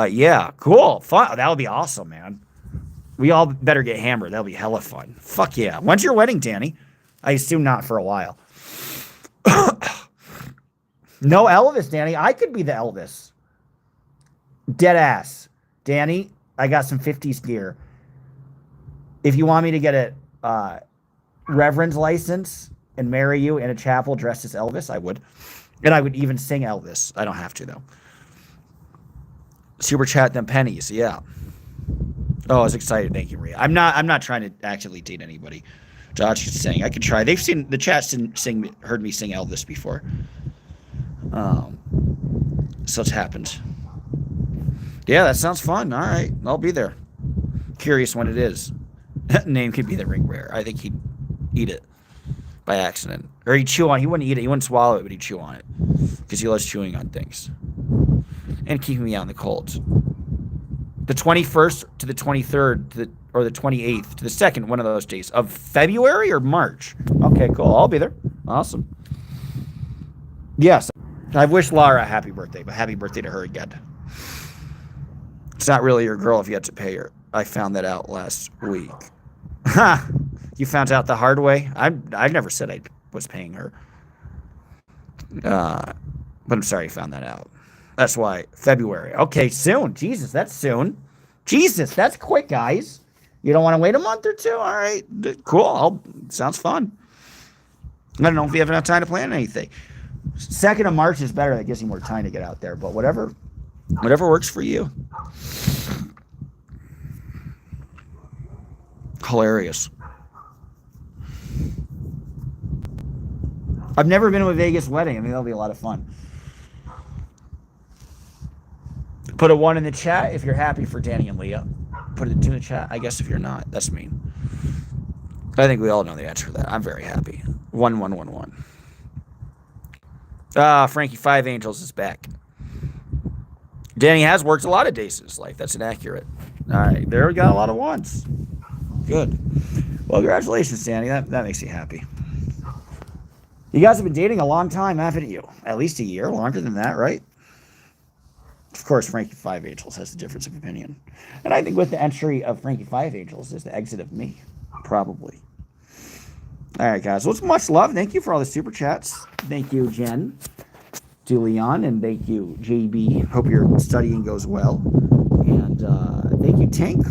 Yeah. Cool. Fun. That would be awesome, man. We all better get hammered. That'll be hella fun. Fuck yeah. When's your wedding, Danny? I assume not for a while. No Elvis, Danny. I could be the Elvis. Dead ass. Danny, I got some 50s gear. If you want me to get a reverend's license and marry you in a chapel dressed as Elvis, I would. And I would even sing Elvis. I don't have to, though. Super chat them pennies. Yeah. Oh, I was excited. Thank you, Maria. I'm not trying to actively date anybody. Josh is saying I could try. They've seen the chat's heard me sing Elvis before. So it's happened. Yeah, that sounds fun. All right, I'll be there. Curious when it is. Name could be the ring bearer. I think he'd eat it by accident, or he'd chew on. He wouldn't eat it. He wouldn't swallow it, but he'd chew on it because he loves chewing on things and keeping me out in the cold. The 21st to the 23rd, or the 28th to the 2nd, one of those days of February or March. Okay, cool. I'll be there. Awesome. Yes, I wish Laura a happy birthday, but happy birthday to her again. It's not really your girl if you have to pay her. I found that out last week. Ha! You found out the hard way? I've never said I was paying her. But I'm sorry you found that out. That's why. February. Okay, soon. Jesus, that's soon. Jesus, that's quick, guys. You don't want to wait a month or two? All right. Cool. Sounds fun. I don't know if you have enough time to plan anything. 2nd of March is better. That gives you more time to get out there. But whatever works for you. Hilarious. I've never been to a Vegas wedding. I mean, that'll be a lot of fun. Put a 1 in the chat if you're happy for Danny and Leah. Put a 2 in the chat. I guess if you're not, that's mean. I think we all know the answer to that. I'm very happy. 1, 1, 1, 1. Frankie 5 Angels is back. Danny has worked a lot of days in his life. That's inaccurate. All right, there we got a lot of 1s. Good. Well, congratulations, Danny. That makes you happy. You guys have been dating a long time, haven't you? At least a year, longer than that, right? Of course, Frankie 5 Angels has a difference of opinion. And I think with the entry of Frankie 5 Angels is the exit of me. Probably. All right, guys. Well, it's much love. Thank you for all the super chats. Thank you, Jen, to Leon, and thank you, JB. Hope your studying goes well. And thank you, Tank.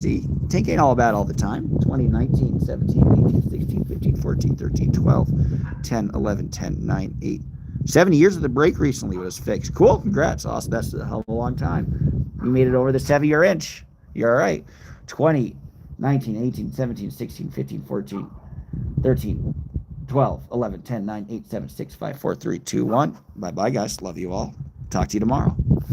See, Tank ain't all bad all the time. 2019, 17, 18, 16, 15, 14, 13, 12, 10, 11, 10, 9, 8. 7 years of the break recently was fixed. Cool. Congrats. Awesome. That's a hell of a long time. You made it over the 7-year inch. You're all right. 20, 19, 18, 17, 16, 15, 14, 13, 12, 11, 10, 9, 8, 7, 6, 5, 4, 3, 2, 1. Bye-bye, guys. Love you all. Talk to you tomorrow.